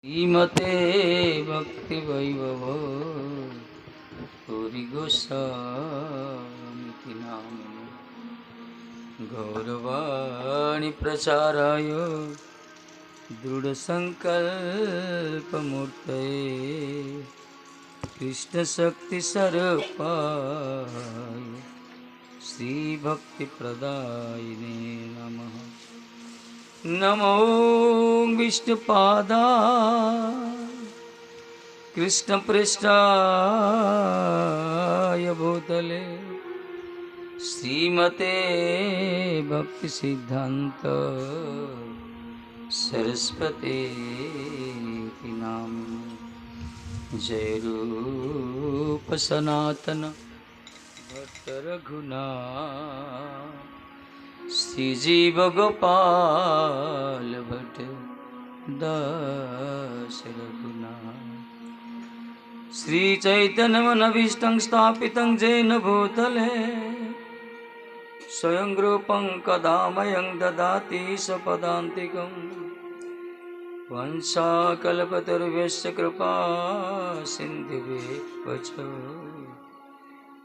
श्रीमते भक्ति वैभव गौरी गोस्वामी नाम गौरवाणी प्रचाराय दृढ़ संकल्पमूर्तये कृष्ण शक्ति स्वरूपाय श्री भक्ति प्रदायिने नमः। नमो विष्णुपादाय कृष्णपृष्ठाय भूतले श्रीमते भक्ति सिद्धांत सरस्वती नाम। जय रूप सनातन भक्त रघुनाथ श्री जीव गोपाल भट्ट दास रघुनाथ। श्री चैतन्य मनभीष्टं स्थापितं येन भूतले स्वयं रूपं कदा मह्यं ददाति स्वपदान्तिकं। वंशाकल्पतरुभ्यश्च कृपा सिन्धुभ्यः च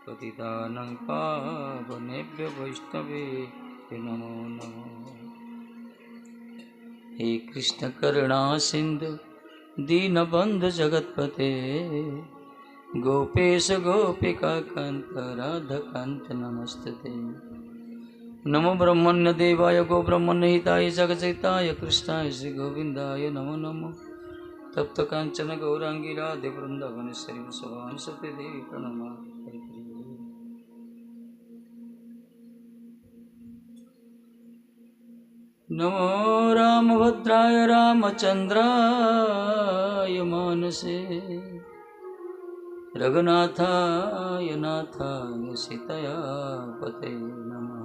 पतितानां पावनेभ्यो वैष्णवेभ्यो नमो नमः। हे कृष्ण करुणा सिंधु दीनबंधु जगतपते गोपेश गोपिका कांत राधा कांत नमस्ते। नमो ब्रह्मण्य देवाय गो ब्रह्मण्य हिताय जगजैताय कृष्णाय श्री गोविंदाय नमो नमो। तप्त कांचन गौरांगी राधे वृंदावनेश्वरी भगवान सत्य देवी प्रणमामि। नमो रामभद्राय रामचंद्राय मानसे रघुनाथाय नाथाय सीतया पते नमः।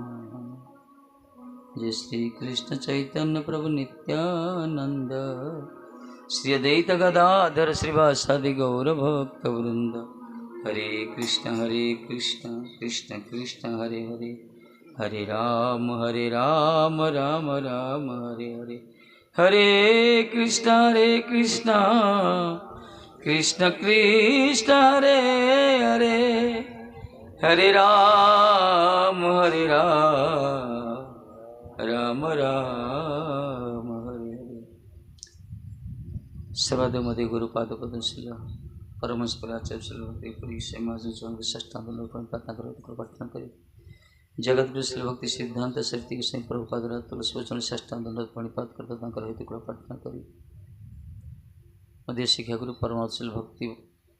जय श्री कृष्ण चैतन्य प्रभु नित्यानंद श्री अद्वैत गदाधर श्रीवासादि गौर भक्त वृंद। हरे कृष्ण कृष्ण कृष्ण हरे हरे हरे राम राम राम हरे हरे। हरे कृष्ण कृष्ण कृष्ण हरे हरे हरे राम राम राम हरे हरे। सर्वादमध्ये गुरुपादपदशिला परमस्पराचार्य श्री पुरी समाज षष्ठांग प्रार्थना करें। जगत गुरु श्री भक्ति सिद्धांत शक्ति गोस्वामी प्रभुपाद तुलसी षष्ठांग प्रणिपात करता हेतु प्रार्थना करी। मध्य शिक्षा गुरु परमात्मा श्री भक्ति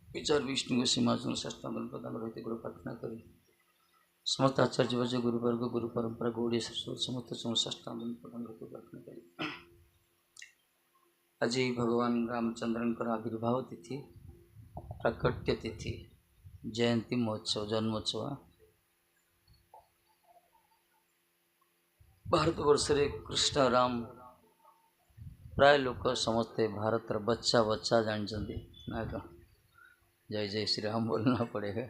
विचार विष्णु गोस्वामी षष्ठांग प्रदान हेतु प्रार्थना करी। समस्त आचार्य वर्ग गुरुवर्ग गुरु परंपरा गौड़ीय समस्त षष्ठांग प्रदान हेतु प्रार्थना करी। आज भगवान रामचंद्रंकर आविर्भाव तिथि प्राकट्य तिथि जयंती महोत्सव जन्मोत्सव भारतवर्ष रे कृष्ण राम प्राय लोक समस्ते भारत बच्चा बच्चा जानते ना तो जय जय श्री राम बोलना पड़ेगा।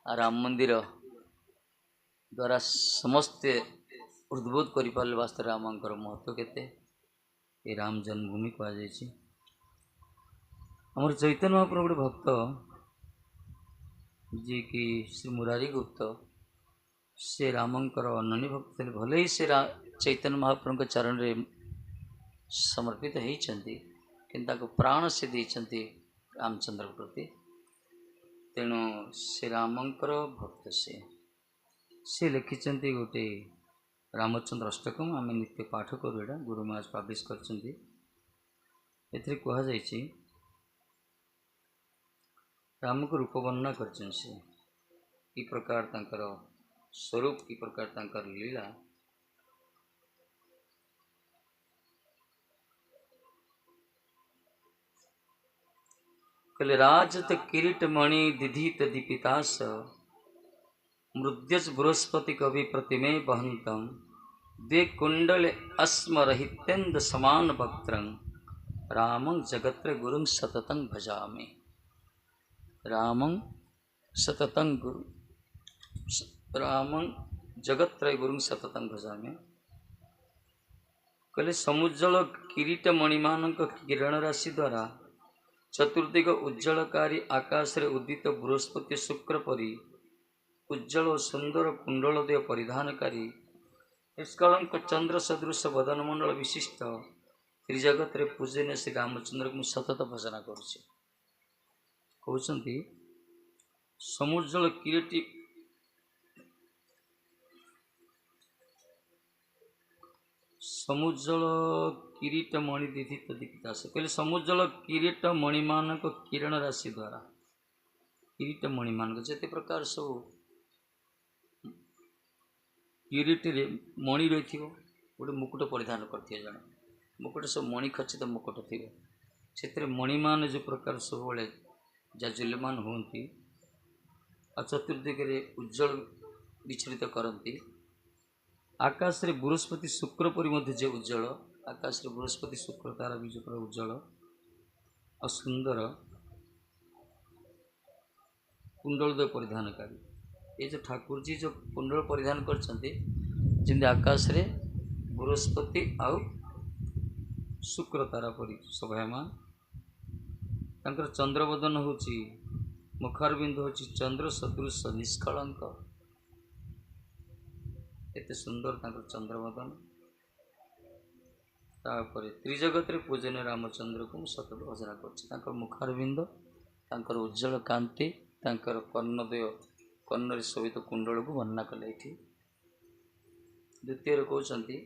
राम मंदिर द्वारा समस्ते उद्बोध कर वास्तव रामंकर महत्व केते ये राम जन्मभूमि कहुई। आमर चैतन्य महाप्रभु गोटे भक्त जी कि श्री मुरारी गुप्त से रामंकर अनन्य भक्त थे। भले ही से चैतन्य महाप्रभु चरण रे समर्पित होती कि प्राण से देते रामचंद्र प्रति। तेणु से रामंकर भक्त से लिखिं गोटे रामचंद्र अष्टकम आम नित्य पाठ करूँ। एटा गुरु महाराज पब्लिश कर कहुई राम को रूप वर्णना कर कि प्रकार तांकर स्वरूप की प्रकार तांकर लीला। कल राजत किरीट मणि दिधित दीपितास मृद्यज बृहस्पति कवि प्रतिमे बहंतम दे कुंडल अस्मरहितेन्द्र समान वक्त्रं रामं जगत्र गुरुं सततं भजामि। रामं सततं गुरु रामं जगत्त्रय गुरुं सततं भजामि। कहले समुज्जल किरीट मणिमान किरण राशि द्वारा चतुर्दिग उज्जवलकारी आकाश रे उदित बृहस्पति शुक्र परी उज्जवल और सुंदर कुंडलोदय परिधानकारी निष्कलंक चंद्र सदृश बदन मंडल विशिष्ट त्रिजगत रे पूजनीय श्री रामचंद्र को सतत भजना करुचे। कहते समुज्जल किरीटी समुज्जल किरीट मणि दीधित दीपिता से कहले समुज्जल किरीट मणिमान किरण राशि द्वारा किरीट मणिमान जिते प्रकार सब किरीट रे मणि रही गोटे मुकुट परिधान करते जड़े मुकुट सब मणि खचित मुकुट थी से मणिमान जो प्रकार सब जाजुल्यमान होती आ चतुर्दिगे उज्जवल विचरित करती आकाश रे बृहस्पति शुक्र परी मध्य जे उज्जवल आकाश रे बृहस्पति शुक्र तारा भी जो उज्जवल और सुंदर कुंडलोदय परिधानकारी ये जो ठाकुर जी जो कुंडल परिधान कर आकाश रे बृहस्पति आउ शुक्र तारा परी शोभायमान तांकर चंद्रवदन होची मुखारबिंद होची चंद्र सदृश निष्कलंक एते सुंदर तांकर चंद्रवदन तापर त्रिजगत रे पूजनीय रामचंद्र को सतत भजना कर मुखारबिंद तांकर उज्जवल कांति तांकर कर्णदय कर्ण शोभित कुंडल को वर्णना कले। द्वितीय कहते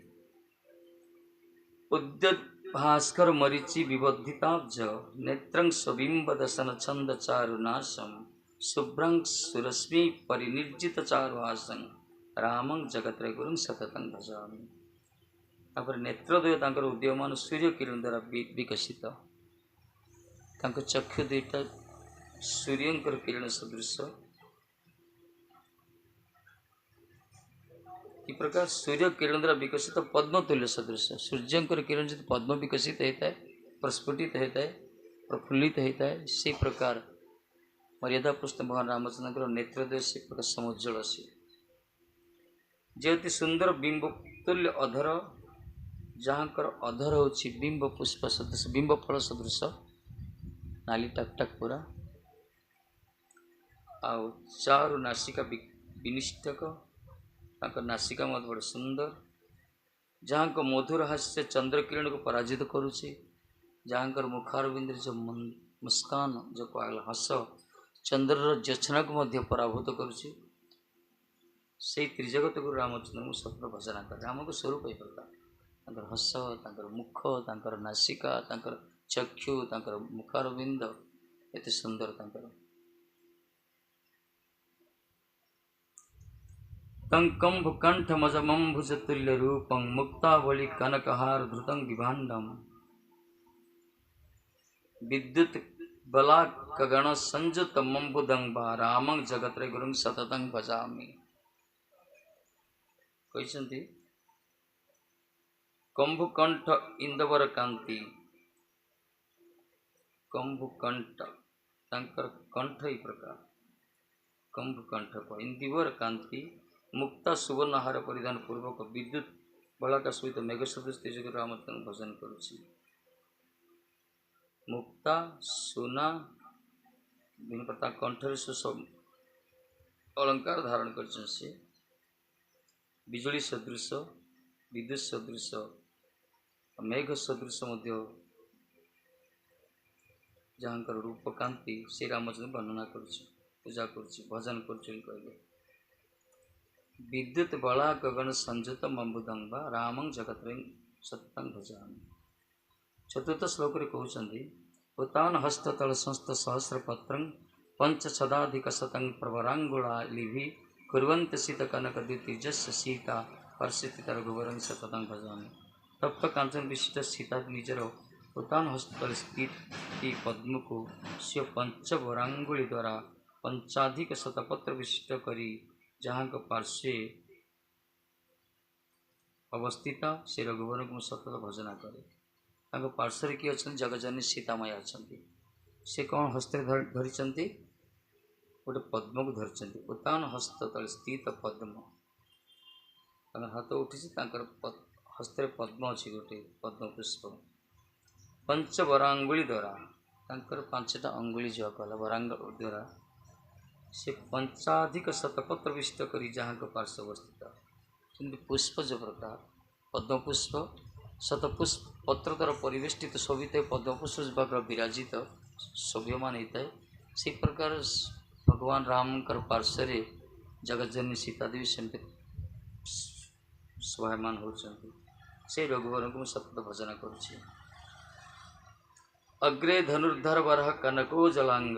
उद्यत भास्कर मरीचि विबद्धिताब्ज नेत्रं स्वबिंब दशन छंद चारुनाशम शुभ्रं सुरश्मि परिनिर्जित चारुहासं रामं जगत्र गुरुं सततं भजामि। तापर नेत्रद्वय तांकर उदीयमान सूर्य किरण द्वारा विकसित तांकर चक्षु दुईटा सूर्यंकर किरण सदृश कि प्रकार सूर्य किरण द्वारा विकसित पद्मतुल्य सदृश सूर्यंकर किरण जो पद्म विकसित होता है प्रस्फुटित होता है प्रफुल्लित होता है से प्रकार मर्यादा पुरुष भगवान रामचंद्र नेत्रद्वय से प्रकार समुज्जवल से जे अति सुंदर बिंब तुल्य अधर जहाँकर अधर होची बिंब पुष्प सदृश बिंब फल सदृश नाली टक टक पूरा आउ चारु नासिका विनिष्टक तांकर नासिका मत बड़े सुंदर जहाँ को मधुर हास्य चंद्र किरण को पराजित करुचे जहाँकर मुखारबिंद जो मुस्कान जो कहला हस चंद्र ज्योत्सना को मध्य पराभूत करुचे से त्रिजगत गुरु रामचंद्र को सतत भजना कर राम को स्वरूप ही प्रकार हस मुख नासिका चक्षु मुखारबिंद एत सुंदर कंकुंभ मजमंभुज तुल्य रूपं मुक्तावली कनकहार धृतं विभांडम विद्युत बलाक गण संयुत मंबुदंबा रामं जगत्र गुरुं सततं भजामि। कहते कंभुकंठ इंदवर कांति कंभुकंठ कंठ ही प्रकार कंभुकंठ को इंदिवर कांति मुक्ता सुवर्णहार परिधान पूर्वक विद्युत बलाका सहित मेघ सदृश तेज रामचंद्र भजन करुछि मुक्ता सुना विभिन्न प्रकार कंठर सब अलंकार धारण कर बिजुली सदृश विद्युत सदृश मेघ सदृश जहाँकर रूप कांति श्री रामचंद्र वर्णना करुछि पूजा करुछि भजन करुछि कहले विद्युत बला गगन संयुत मंबुदंग रामं जगत्र सत्यं भजामि। चतुर्थ श्लोक रे कहउछन्ति उतान हस्ततल संस्थ सहस्रपत्रं पंचशदाधिक शतं प्रवरांगुलालिभि कुर्वन्त सीत कनक द्युतिजस्य सीता हर्षित रघुवरं सततं भजामि। तप्त कांचन विशिष्ट सीता निजर उतान हस्ततल स्थित पद्म को स्व पंचवरांगुली द्वारा पंचाधिक शतपत्र विशिष्ट करी जहाँ को पार्श्वे अवस्थित से रघुवर को सतत भजना करे पार्श्व किए अच्छा जगजननी सीतामय अच्छा से कौन हस्ते धरी गोटे पद्म को धरी उतान हस्त तले स्थित पद्म हाथ उठी हस्ते पद्म अच्छी गोटे पद्म पुष्प पंच वरांगुली द्वारा तांकर पांचटा अंगुली जो कहला वरांगुली द्वारा से पंचाधिक शतपत्र विष्ट करी जहाँ को पार्श्वस्थित किंतु पुष्प जो प्रकार पद्म पुष्प शतपुष्प पत्र द्वारा परिवेष्टित शोभित पद्म पुष्प विराजित शोभ्यमान होता है से प्रकार भगवान राम पार्श्व जगज्जननी सीता देवी सेमती शोभायमान होती से रघुवर को सतत भजन करुच्ची अग्रे धनुर्धर वरह कनको जलांग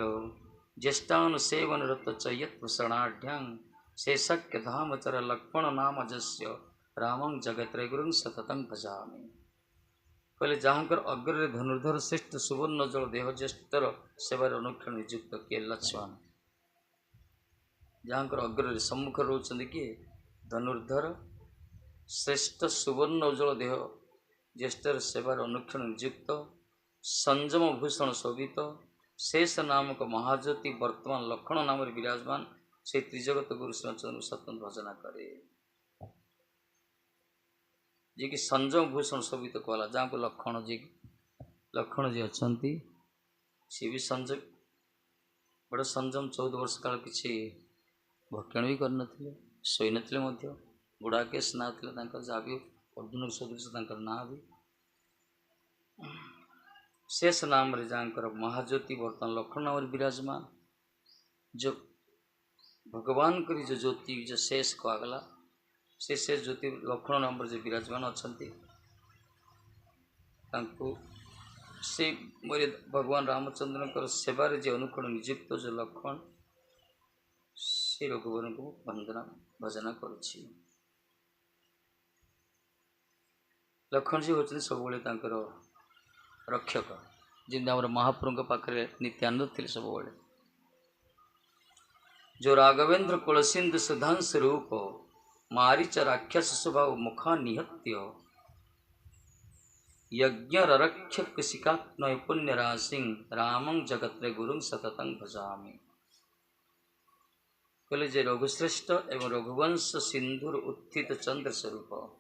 ज्येष्ठान सेवन रत चयत्षणाढ़ शेषक्य धामचर लक्ष्मण नाम जस्य रामं जगत्रे गुरुं सततं भजामि कहले जहाँकर अग्रे धनुर्धर श्रेष्ठ सुवर्ण जल देह ज्येष्ठर सेवार अनुक्षण नियुक्त किए लक्ष्मण जहाँकर अग्रे सम्मुख रोचंद किए धनुर्धर श्रेष्ठ सुवर्ण उज्जवल देह ज्येष्ठर सेवार अनुक्षण नियुक्त संयम भूषण शोभित शेष नामक महाज्योति वर्तमान लक्षण नाम विराजमान से त्रिजगत गुरु श्रीचंद्र सतत भजना करे जी कि संयम भूषण शोभित कहला जहाँ को लक्षण जी अच्छा सी भी संजय बड़ा संयम 14 वर्ष काल किसी भक्षण भी कर शोई नथिले बुढ़ा केस ना जहाँ भी अर्जुन सदृश ना भी शेष नाम रे जहाँकर महाज्योति वर्तमान लक्षण नाम विराजमान जो भगवान करी जो ज्योति जो शेष कहगला से शेष ज्योति लक्षण नाम जो विराजमान अच्छा से मोरे भगवान रामचंद्र सेवार जो अनुकूल नियुक्त जो लक्षण से रघुवर को वंदना भजना करुच्ची लक्षण जी होती सब रक्षक जिंदा महाप्रभु पाखे नित्यानंद थे सब जो राघवेंद्र कुलसिंधु सुधांश रूप मारीच राक्षस स्वभाव मुखा निहत्य यज्ञ रक्षक शिकात्म पुण्य राशिं रामं जगत्रे गुरुं सततं भजामि कहले जे रघुश्रेष्ठ एवं रघुवंश सिंधुर उत्थित चंद्र स्वरूप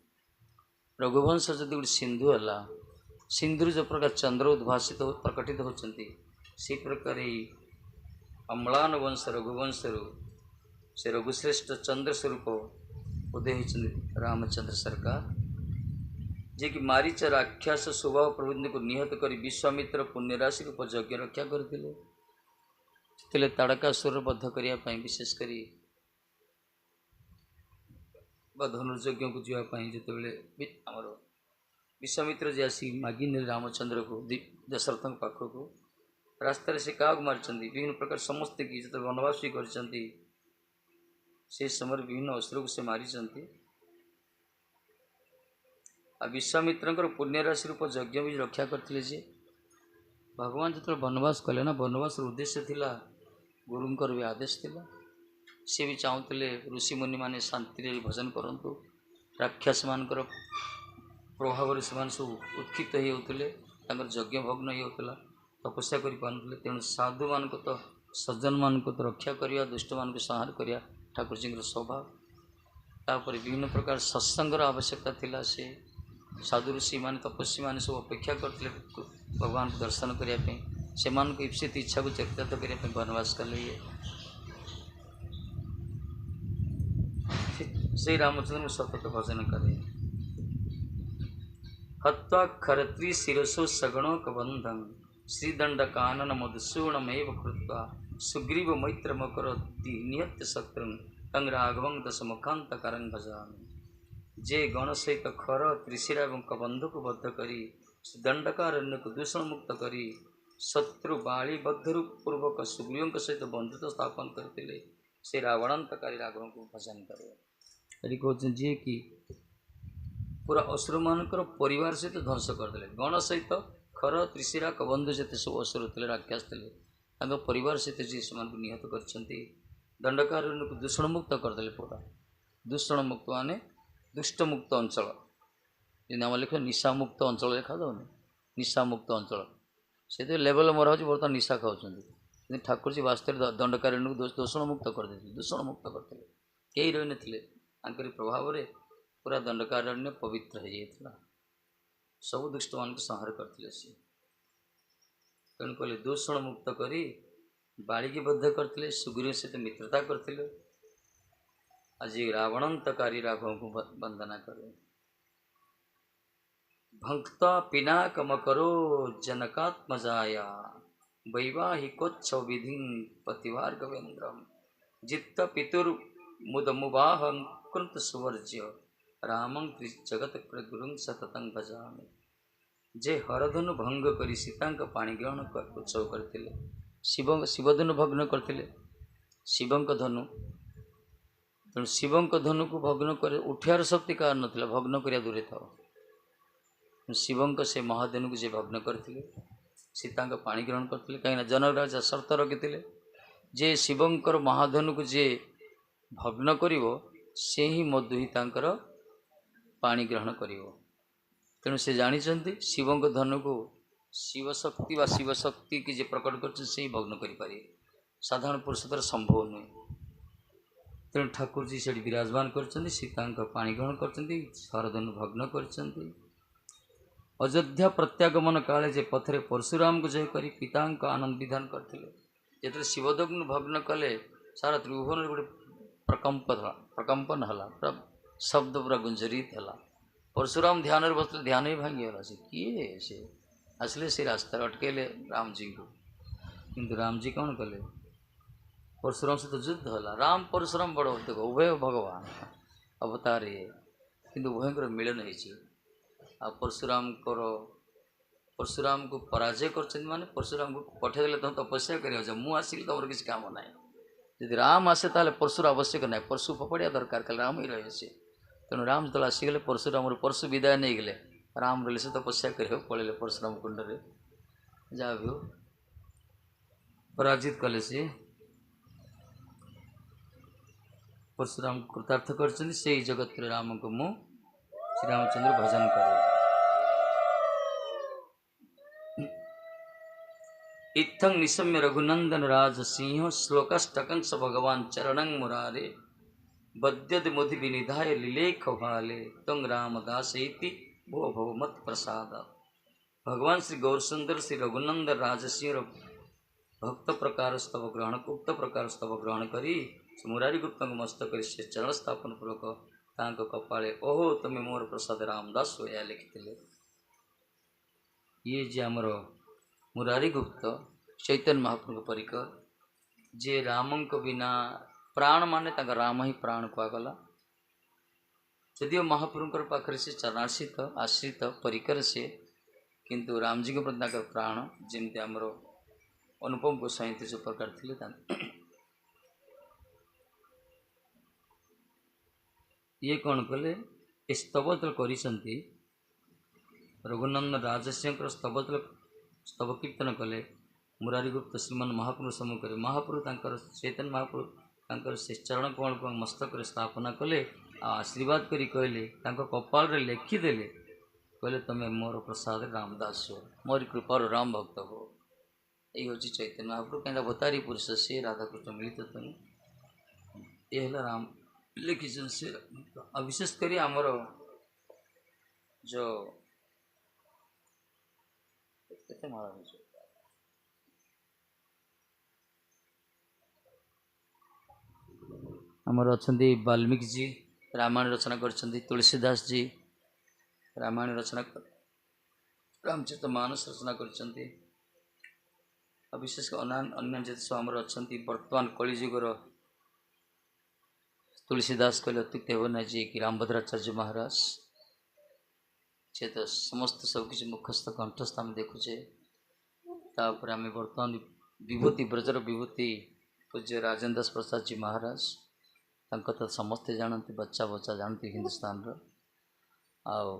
रघुवंश जदि गोटे सिंधु है सिंधुर जो प्रकार चंद्र उद्भासित प्रकटित होती से प्रकार अम्लान वंश रघुवंश से रघुश्रेष्ठ चंद्र स्वरूप उदय होती रामचंद्र सरकार जे कि मारीच राक्षस स्वभाव प्रबुद्धि को निहत कर विश्वामित्र पुण्यराशि रूप यज्ञ रक्षा करते ताड़कासुर बद्ध करने विशेषकर धनुर्यज्ञ को जावाई जो आमर विश्वामित्र जी आसी मागिने रामचंद्र को दशरथ पाखक रास्त से क्या मारी विभिन्न प्रकार समस्ते कि जो वनवास भी कर समय विभिन्न अस्त्र को से मारी विश्वामित्र पुण्यराशि रूप यज्ञ भी रक्षा करते जे भगवान जो वनवास कले ना वनवास उद्देश्य थिला गुरुंकर भी आदेश थिला सी भी चाहूले ऋषि मुनि माने शांति भजन करंतु राक्षस मानकर प्रभाव से सब उत्क्षिप्त होते यज्ञ भग्न होता तपस्या कर तेणु साधु मान तो सज्जन मान तो रक्षा करवा दुष्ट मान को संहार करवा ठाकुर जी स्वभाव तापर विभिन्न प्रकार सत्संगर आवश्यकता थिला से साधु ऋषि मान तपस्वी मान सब अपेक्षा करते भगवान को दर्शन करने से ईप्सित इच्छा को चरितार्थ करने वनवास कले श्री रामचंद्र सतत भजन करे हत्वा खरत्री शिरसो सगणोक बंधं श्रीदंड कानन मधुसूणमेव कृत्वा सुग्रीव मैत्र मकर निहत्य शत्रु तंग राघवं दशमुखांत करं भजामि जे गण सहित खर त्रिशिरा एवं कबंध को बद्ध करी दंडकारण्य को दूषण मुक्त करी शत्रु बाली बद्धरू पूर्वक सुग्रीव सहित बंधुत्व स्थापन करते से रावणांतकारी राघव को भजन करे कहते जी कि पूरा असुर मानकर परिवार सहित ध्वंस करदे गण सहित खर त्रिशिरा कबंधु जिते सब असुर थे राक्षस थे परिवार सहित जी से निहत कर दंडकारण्य को दूषण मुक्त करदे पूरा दूषण मुक्त माने दुष्ट मुक्त अंचल जी आम लिख निशा मुक्त अंचल लिखा जाऊनि निशा मुक्त अंचल से लेवल मरा हो बर्तमान निशा खाऊँ ठाकुर जी वास्तव दंडकारण्य को दूषण मुक्त करदे दूषण मुक्त करते कई रही नथिले प्रभाव में पूरा दंडकारण्य पवित्र हो जाता सब दुष्ट मान संहार करते सी तेणु कहले दूषण मुक्त करी बाड़ी की बद्ध करते सुग्रीव सहित मित्रता करते आज रावणंतकारी राघव को वंदना करे भक्त पिनाकम करो जनकात्मजाया वैवाहिकोत्सव विधि पतिवार्गवेन्द्रम जित्त पितुर मुदमुवाह कृत सुवर्ज्य रामं जगत गुरुं सततं भजामि जे हरधनु भंग करी सीता पाणी ग्रहण उत्सव करते शिवधनु भग्न करते शिवं धनु तेणु शिवं धनु को भग्न कर उठार शक्ति कार ना भग्न करिया दूरे था शिवं से महाधनु को जे भग्न करते सीता पाणी ग्रहण करते कहीं जनक राजा शर्त रखी जे शिवंकर महाधनु को जे भग्न करिवो से ही मधुहिता पाणी ग्रहण करिवो तेणु से जानी शिवं धनु को शिवशक्ति व शिवशक्ति की जे प्रकट कर भग्न करें साधारण पुरुष द्वारा संभव नुहे तेणु ठाकुर जी से विराजमान कर सीता पाणी ग्रहण कर हरधनु भग्न कर अयोध्या प्रत्यागमन काले जे पथरे परशुराम को जय कर पिता आनंद विधान करते जो शिवधनु भग्न कले सारा त्रिभुवन गोटे प्रकंपन है पूरा शब्द पूरा गुंजरित है परशुराम ध्यान बसले ध्यान ही भांगीगला से किए से आसले से रास्ता अटकेले राम जी को किंतु राम जी कौन कले परशुराम से तो युद्ध है राम परशुराम बड़ देखो उभय भगवान अवतार ये किंतु उभयंकर मिलन हो परशुराम को पराजय कर माने परशुराम को पठेदेले तुम तपस्या कर मुझे तुम किसी काम ना यदि राम आसे ताले परशुर आवश्यक ना परशु फपड़िया दरकार कल राम ही रहे से तेणु राम जो आसीगले परशुराम परशु विदाय नहीं गले राम रही से तपस्या कर पड़े परशुराम कुंड में जहाँ भी हो पराजित कले से परशुराम कृतार्थ कर जगत राम को मु श्री रामचंद्र भजन करे इत्थं निशम्य रघुनंदन राज सिंह श्लोकष्टकंस भगवान चरणं मुरारे बद्यद मुधि विनिधाय लिलेख भाले तंग रामदास भो भव मत प्रसाद भगवान श्री गौरसुंदर श्री रघुनंदन राजसिंह भक्त प्रकार स्तव ग्रहण उक्त प्रकार स्तव ग्रहण करी मुरारी गुप्त मस्तक से चरण स्थापन पूर्वक तांक कपाले ओहो तमें मोर प्रसाद रामदास या लिखिते ये जे आमर मुरारी गुप्त चैतन्य महाप्रभु परिकर जे रामं बिना प्राण माने राम ही प्राण कहगला जदिव महाप्रभुकर पाखरे से चरणाश्रित आश्रित परिकर से किंतु राम जी के प्रति प्राण जमती आमर अनुपम गोस्वामी जो प्रकार थे ये कौन कले स्तवत्र कर रघुनंदन राजसिंह स्तव कीर्तन कले मुरारी गुप्त श्रीमान महाप्रभु सम्मुख महाप्रभु चैतन्य महाप्रभु से चरण कमल को मस्तक स्थापना कले आशीर्वाद करी कहले कपाल रे लिखिदेले कहले तमें मोर प्रसाद रामदास हो मोर कृपार राम भक्त हो ये हूँ चैतन्य महाप्रभु कहीं अवतारी पुरुष से राधाकृष्ण मिलित तुम ये राम लिखिन से विशेष कर आमर जो आमर अच्छा वाल्मीकि जी रामायण रचना कर तुलसीदास जी रामायण रचना रामचरित मानस रचना कर विशेष अन्य जिते सब आम अच्छा बर्तमान कलिजुगर तुलसीदास कहले अत्युक्ति हे ना जी कि रामभद्राचार्य महाराज से तो समस्त सबकि मुखस्थ कंठस्थ आम देखुचे तापर आम बर्तमान विभूति ब्रजर विभूति पूज्य राजेन्द्र दास प्रसाद जी महाराज तो समस्ते जानते बच्चा बच्चा जानते हिंदुस्तान आओ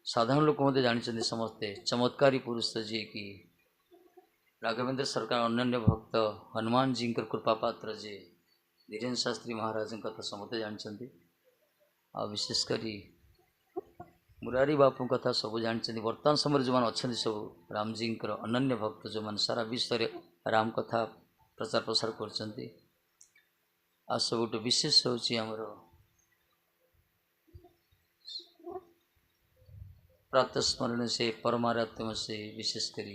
साधारण लोक मत जानी समस्ते चमत्कारी पुरुष जी कि राघवेंद्र सरकार अन्य भक्त हनुमान जी कृपा पात्र जी धीरेन्द्र शास्त्री महाराज कथा समस्ते जानते आ विशेषकर मुरारी बापू कथा सब जानते बर्तमान समय जो मैंने अच्छा सब रामजी अनन्य भक्त जो मैंने सारा विश्व में राम कथा प्रचार प्रसार कर सब विशेष होमर प्रातः स्मरण से परमारात्म से विशेषकर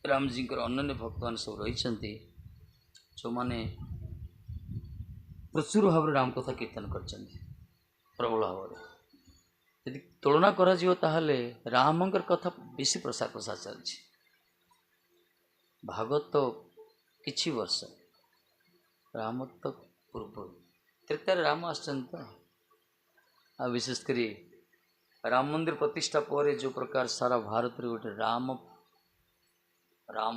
राम जी अन्य भक्त मान सब रही जो मैंने प्रचुर भाव राम कथा कीर्तन कर प्रबल भाव यदि तुलना करा रामंकर कथा बेसी प्रसार प्रसार चलती भागवत तो किछि वर्ष राम तो पूर्व तृतीय राम आसचंत आ विशेषकर राम मंदिर प्रतिष्ठा पर जो प्रकार सारा भारत रे गोटे राम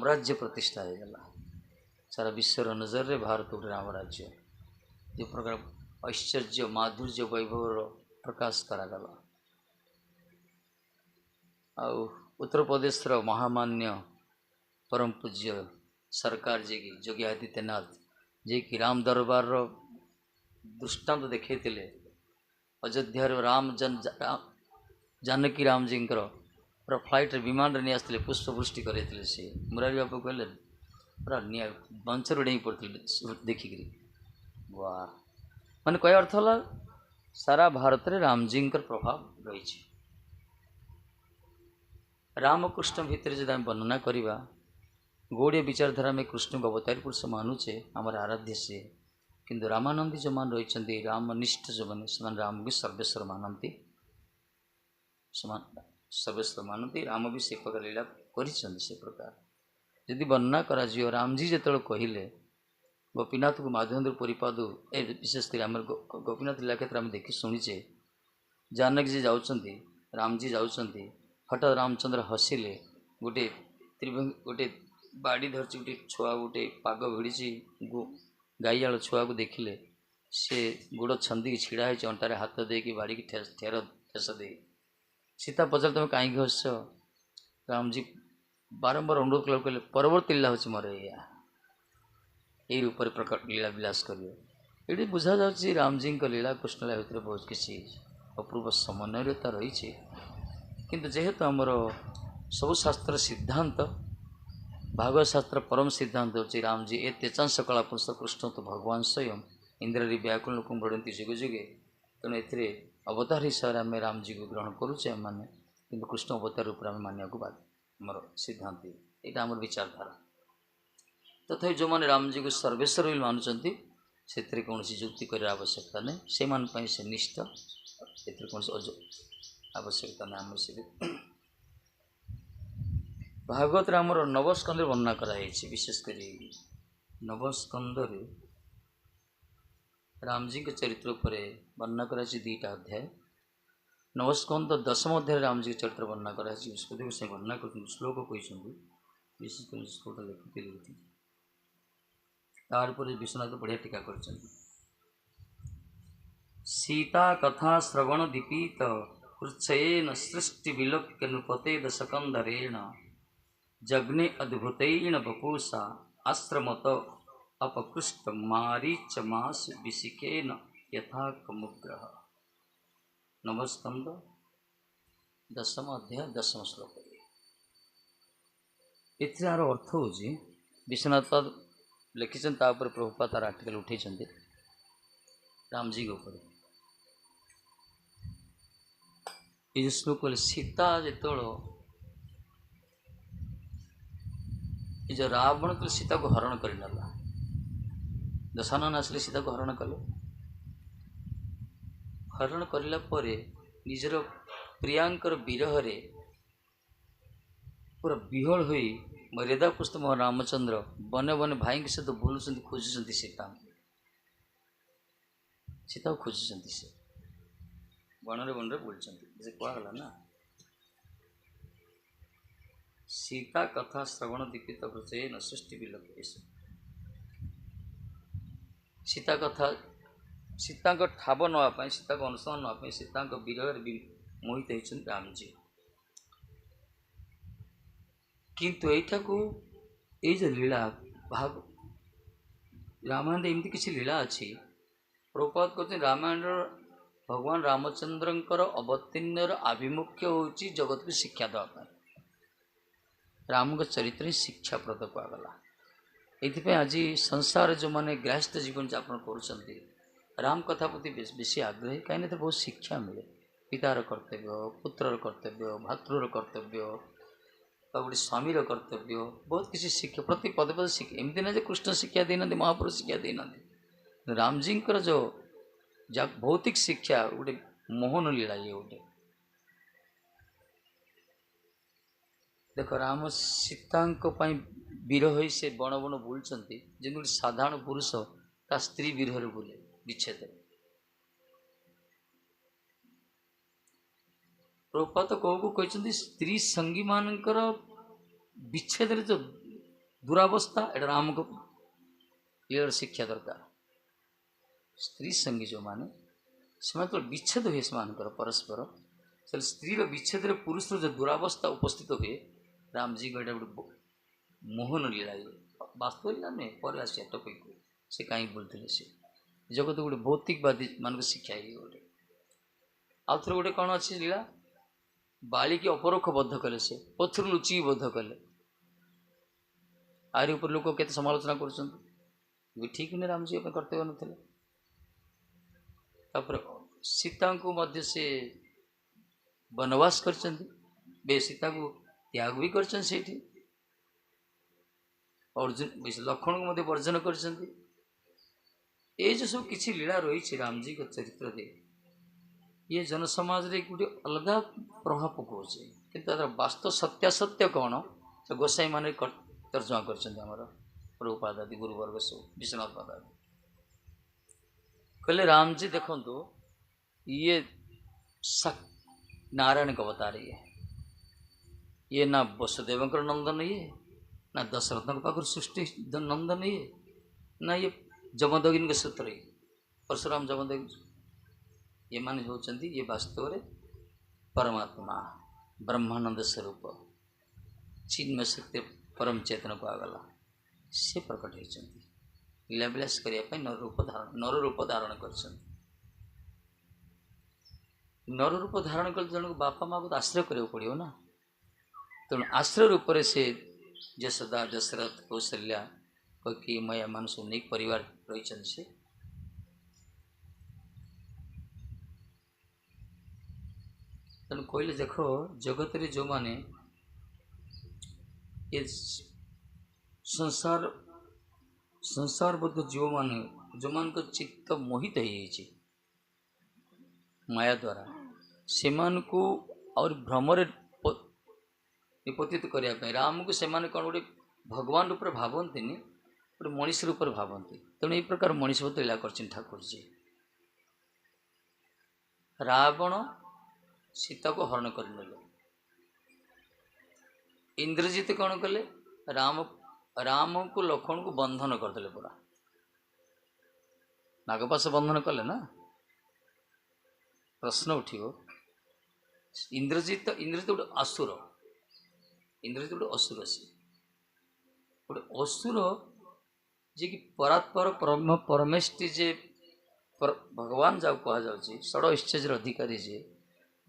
राज्य प्रतिष्ठा हो गला सारा विश्वर नजर रे भारत गोटे राम राज्य जो प्रकार ऐश्वर्य माधुर्य वैभव प्रकाश करागला आ उत्तर प्रदेश महामान्य परम पूज्य सरकार जी की योगी आदित्यनाथ जे कि राम दरबार दृष्टांत देखे अयोध्या राम जानकी राम जी पूरा फ्लाइट विमान नहीं आसते पुष्पवृष्टि करते सी मुरारी बाबू कहले पूरा मंचर डेई पड़ते देखिक वाह माने कह अर्थ है सारा भारत में राम जी प्रभाव रही रामकृष्ण भितर जब आम वर्णना करवा गौड़ीय विचारधारा में कृष्ण को अवतारी पुरुष मानुचे आमर आराध्य सी किंतु रामानंदी जो मान रही रामनिष्ठ जो मैंने से राम भी सर्वेश्वर मानती सर्वेश्वर मानती राम भी से प्रकार लीला कर प्रकार यदि वर्णना करा राम जी जो कहले गोपीनाथ को माधवेन्द्र परिपादु ए विशेषकर आम गोपीनाथ लीला क्षेत्र में देखी शुणीचे जानक जी जाऊँगी राम जी जाऊँगी हठात रामचंद्र हसिले गोटे त्रिभंग गोटे बाड़ी धरची गोटे छुआ गोटे पाग भिड़ी गाईआल छुआ को देखिले से गोड़ छंदी छिड़ा है अंटार हाथ दे कि बाड़ी की ठेर ठेस दे सीता पचार तुम कहीं हस राम जी बारंबार अनुरोध कला कहले परवर्ती लीला हूँ मोर यही रूप प्रकट लीला विलास कर ये बुझा जा राम जी लीला कृष्ण लीला भितर बहुत किसी अपूर्व समन्वयता रही किंतु जेहेतु आमर सब शास्त्र सिद्धांत भागवत शास्त्र परम सिद्धांत होची राम जी ए तेजांश कला पुरुष कृष्ण तो भगवान स्वयं इंद्रारी व्याकुल लोक बढ़ती जुगे जुगे तेणु ए अवतार हिसाब से आम राम जी को ग्रहण करुचे मैंने कि कृष्ण अवतार रूप में मानिया बाद आमर सिद्धांत यहाँ आम विचारधारा तथा जो मैंने राम जी को सर्वेश्वर भी मानुंट से कौन युक्ति कर आवश्यकता नहीं से निष्ठ ए कौन आवश्यकता नहीं आम से भागवत आमर नवस्कंद वर्णना कराई विशेषकर नवस्कंद राम जी के चरित्र पर वर्णना कराई दुईटा अध्याय नवस्कंद दशम अध्याय राम जी के चरित्र वर्णना कराई विष्णुदेव से वर्णना कर श्लोक कहते विशेषकर श्लोक लिखी तार विश्वनाथ बढ़िया टीका कर सीता कथा श्रवण दीपित कृच्छयेन सृष्टि विलोक्य नृपते दशकंधरेण जग्ने अद्भुतेन बपूषा आश्रमत अपकृष्ट मारीच मास विशिकेन यथा कमुग्रह नवस्कंद दशम अध्याय दशम श्लोक यार अर्थ हूँ विश्वनाथ लिखिं प्रभुपा तार आर्टिकल उठे राम जी के ऊपर ये श्लोक सीता जो रावण तो सीता को हरण कर नाला दशानन आसले सीता को हरण कले हरण करला परे निजर प्रियांकर विरह रे पूरा विहल हुई मर्यादा पुस्त मोहन रामचंद्र बने बने भाई के सहित बोलुं खोजुंट सीता सीता को खोजुंट से बन रे बोलते कहला ना सीता कथा श्रवण दीपित न सृष्टि विलोक सीता कथा सीता ठाव नापी सीता को अनुसरण नापी सीता विरह मोहित होती राम जी किंतु यहीटा को ये जो लीला भाग रामायण एमती किसी लीला अच्छी प्रभुपाद कहते रामायण भगवान रामचंद्र अवतीर्ण आभिमुख्य होची जगत को शिक्षा देवाई राम का चरित्र शिक्षा प्रद कहगला ये आज संसार जो मैंने गृहस्थ जीवन यापन कर राम कथा प्रति बेसी आग्रही कहीं तो बहुत शिक्षा मिले पितार कर्तव्य, पुत्रर कर्तव्य, भातृर कर्तव्य, गोटे स्वामीर कर्तव्य, बहुत किसी शिक्षा प्रति पद पद शिक्षा एमती ना कृष्ण शिक्षा देना, महापुरुष शिक्षा देना। रामजी जो भौतिक शिक्षा गोटे मोहन लीला ये गोटे देख राम सीता विरह से बण बण बुलूँ जमी साधारण पुरुष ता स्त्री विरह बुले विच्छेद। प्रभुपाद कौ कहते स्त्री संगी मानकर विच्छेद जो दुरावस्था एटा राम को ये शिक्षा दरकार। स्त्री संगी जो माने से तो विच्छेद हुए से परस्पर से स्त्री विच्छेद पुरुष जो दुरावस्था उपस्थित हुए रामजी को गोटे मोहन लीला ये वास्तव लीला नुहे पर आस टपिक से कहीं बोलते से जगत गोटे भौतिकवादी मान शिक्षा ये गोटे आउ थे गोटे कौन अच्छी लीला बाली की अपरोक्ष बद्ध कले से पथर लुचि बद्ध कले आरि ऊपर लोक के समालोचना कर ठीक नहीं रामजी कर्तव्य न तापर सीता को मध्य से वनवास कर सीता को त्याग भी कर अर्जुन लक्ष्मण को मध्य वर्जन कर जो सब किसी लीला रही रामजी का चरित्र दे ये जनसमाज रे गोटे अलग प्रभाव पकाउे कि वास्तव सत्यासत्य कौन तो गोसाई मान तर्जमा कर प्रभुपाद आदि गुरुवर्ग सब विश्वनाथ पाद आदि कहले रामजी देखो ये नारायण का अवतार ये ना वसुदेव नंदन ये ना दशरथ पाखर सृष्टि नंदन ये ना ये जमदग्नि के सूत्र ये परशुराम जमदग्नि ये मान होती ये वास्तव में परमात्मा ब्रह्मानंद स्वरूप चिन्मय शक्ति परम चेतन को आगला से प्रकट होती लीलाविलास करने नर रूप धारण कर नर रूप धारण कर जन को बापा माँ को तो आश्रय करने पड़ो ना तेणु आश्रय रूप से यशोदा दशरथ कौशल्या कि मैया मान सब नहीं परिवार रही से तेणु कहले देख जगत रे जो माने ये संसारबद्ध जीव माने जो मान को चित्त मोहित हो माया द्वारा से को और भ्रमर निपतित करने राम को से कौन गोटे भगवान रूप भावती गोटे मनीष रूप भावती तेणु ये प्रकार मनीष लीला कर ठाकुर जी रावण सीता को हरण कर इंद्रजीत कौन कले राम को लक्ष्मण को बंधन करदे पूरा नागपाश बंधन कले ना प्रश्न उठो इंद्रजीत गोटे असुर इंद्रजीत गोटे असुर से गोटे असुर जी कि परात्पर परमेष्टि जे भगवान जाऊ कह जाऊँ षड ऐश्चर्य अधिकारी जे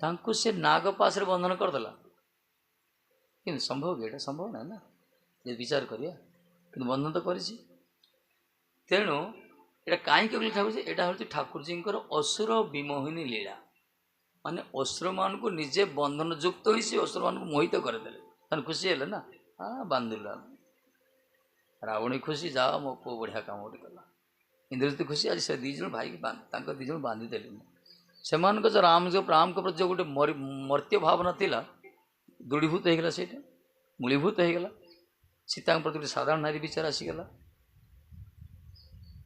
तांको से नागपाश बंधन करदेला कि संभव ये संभव ना ना ये विचार करिया कि बंधन तो कर तेणु यहाँ कहीं ठाकुर यहाँ हूँ ठाकुर जी असुर विमोहिनी लीला माने असुर मान को निजे बंधन युक्त हो असुर मान को मोहित करदे खुशी है ना हाँ बांधिल रावणी खुशी जा मो पु बढ़िया कम गोटे कला इंद्रजीत खुशी आज से दीज भाई की दीज बांधिदेली से जो राम को प्रति जो गोटे मर्त्य भावना थिला दृढ़ीभूत होगा से मूलीभूत होगा सीता प्रति गोटे साधारण नारी विचार आसीगला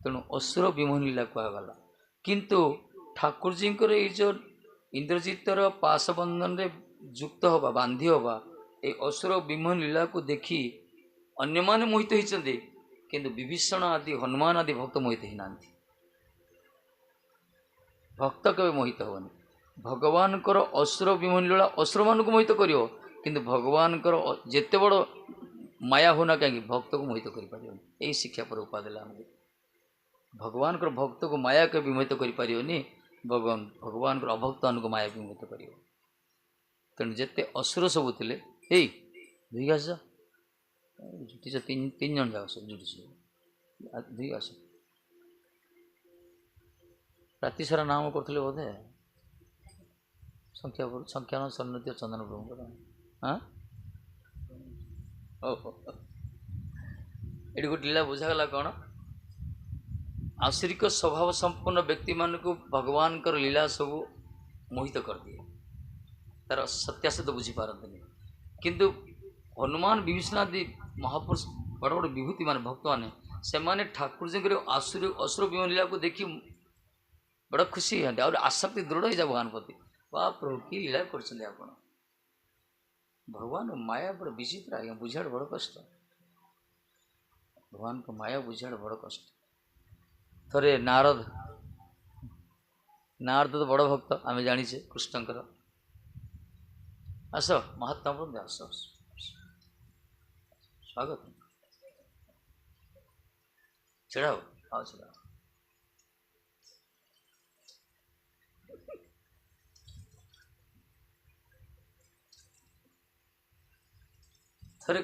तेणु असुर विमोहन लीला कहगला किंतु ठाकुर जी ये जो इंद्रजीतर पाशबंधन रे युक्त हवा बांधी हवा ये असुर विमोहन लीला को देखी अन्य माने मोहित होती किंतु विभीषण आदि हनुमान आदि भक्त मोहित ही ना भक्त केवे मोहित होनी भगवान कर असुर विमोहन लीला असुर मान को मोहित करियो किंतु भगवान कर जेते बड़ माया होना कहीं भक्त को मोहित कर यही शिक्षा पर उपादेला भगवान कर भक्त को माया के विमोहित कर भगवान कर अभक्त को माया विमोहित कर तेणु जिते असुर सब थे दुई घास जुटी तीन जन जाओ सब जुटी दुई घास राति सारा नाम करते बोधे ସଂଖ୍ୟାନ ସନ୍ନତି ଚନ୍ଦନ ପ୍ରଭୁଙ୍କର। ହଁ ଓହୋ ଏଠି ଗୋଟେ ଲୀଳା ବୁଝାଗଲା କ'ଣ आसुरिक स्वभाव संपन्न व्यक्ति मान को भगवान लीला सब मोहित कर दिए तार सत्यासत बुझीपारती किंतु हनुमान विभीषणादि महापुरुष बड़ बड़ विभूति मान भक्त मैंने से माने ठाकुर जी असुर विमान लीला को देखी बड़ा खुशी हाँ और आसक्ति दृढ़ हो जाए भगवान प्रति वाह प्रभु की लीला कर भगवान माया बड़ा विचित्र आज्ञा बुझाड़ बड़ कष्ट भगवान को माया बुझाड़ बड़ कष्ट थरे नारद तो बड़ भक्त आम जाचे कृष्णकर आस महात्मा बंद आस स्वागत छेड़ा हाँ छेड़ा थरे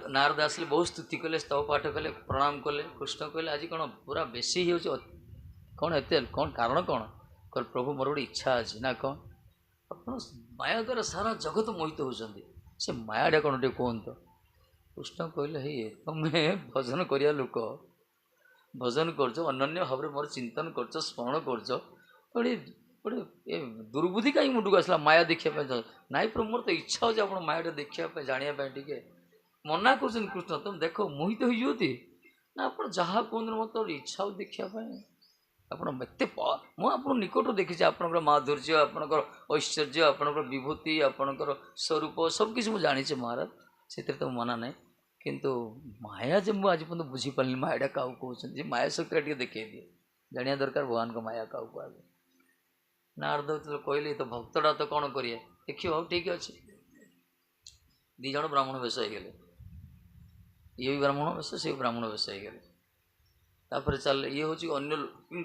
नारद आसिले बहुत स्तुति कले स्तव पाठ कले प्रणाम कले कृष्ण कहले आज कौन पूरा बेसी हो कौन एत कौन कारण कौन कह प्रभु मोर गोटे इच्छा अच्छी ना कौन आप माया द्वारा सारा जगत मोहित होती से मायाटा कौन टे कहत कृष्ण कहले हे तुम्हें भजन करिया लोक भजन कर अन्य भाव मोर चिंतन कर स्मरण कर दुर्बुद्धि कहीं मुंड को आसला माया देखा नाई प्रभु मोर तो इच्छा हो आप मायाटा देखा जानापी टे मना कर कृष्ण तुम देख मोहित हो ना आप जहाँ कहते मत इच्छा हो देखापी आप निकट देखी आपंकर माधुर्य आपंकर ऐश्वर्य आपंकर विभूति आपंकर स्वरूप सबकि मुझे जानी महाराज से तो मना ना किंतु माया जब मुझे आज पर्यटन बुझीपारे मायाटा क्या कहते माया शक्ति टे देखे दिए जाना दरकार भगवान को माया क्या कह नारद कहले तो भक्तटा तो कौन करिए देखिए हाँ ठीक अच्छे दी जन ब्राह्मण वेश हो गले ये भी ब्राह्मण वेश से ब्राह्मण वेश हो गले तापर चल ये हूँ अन्य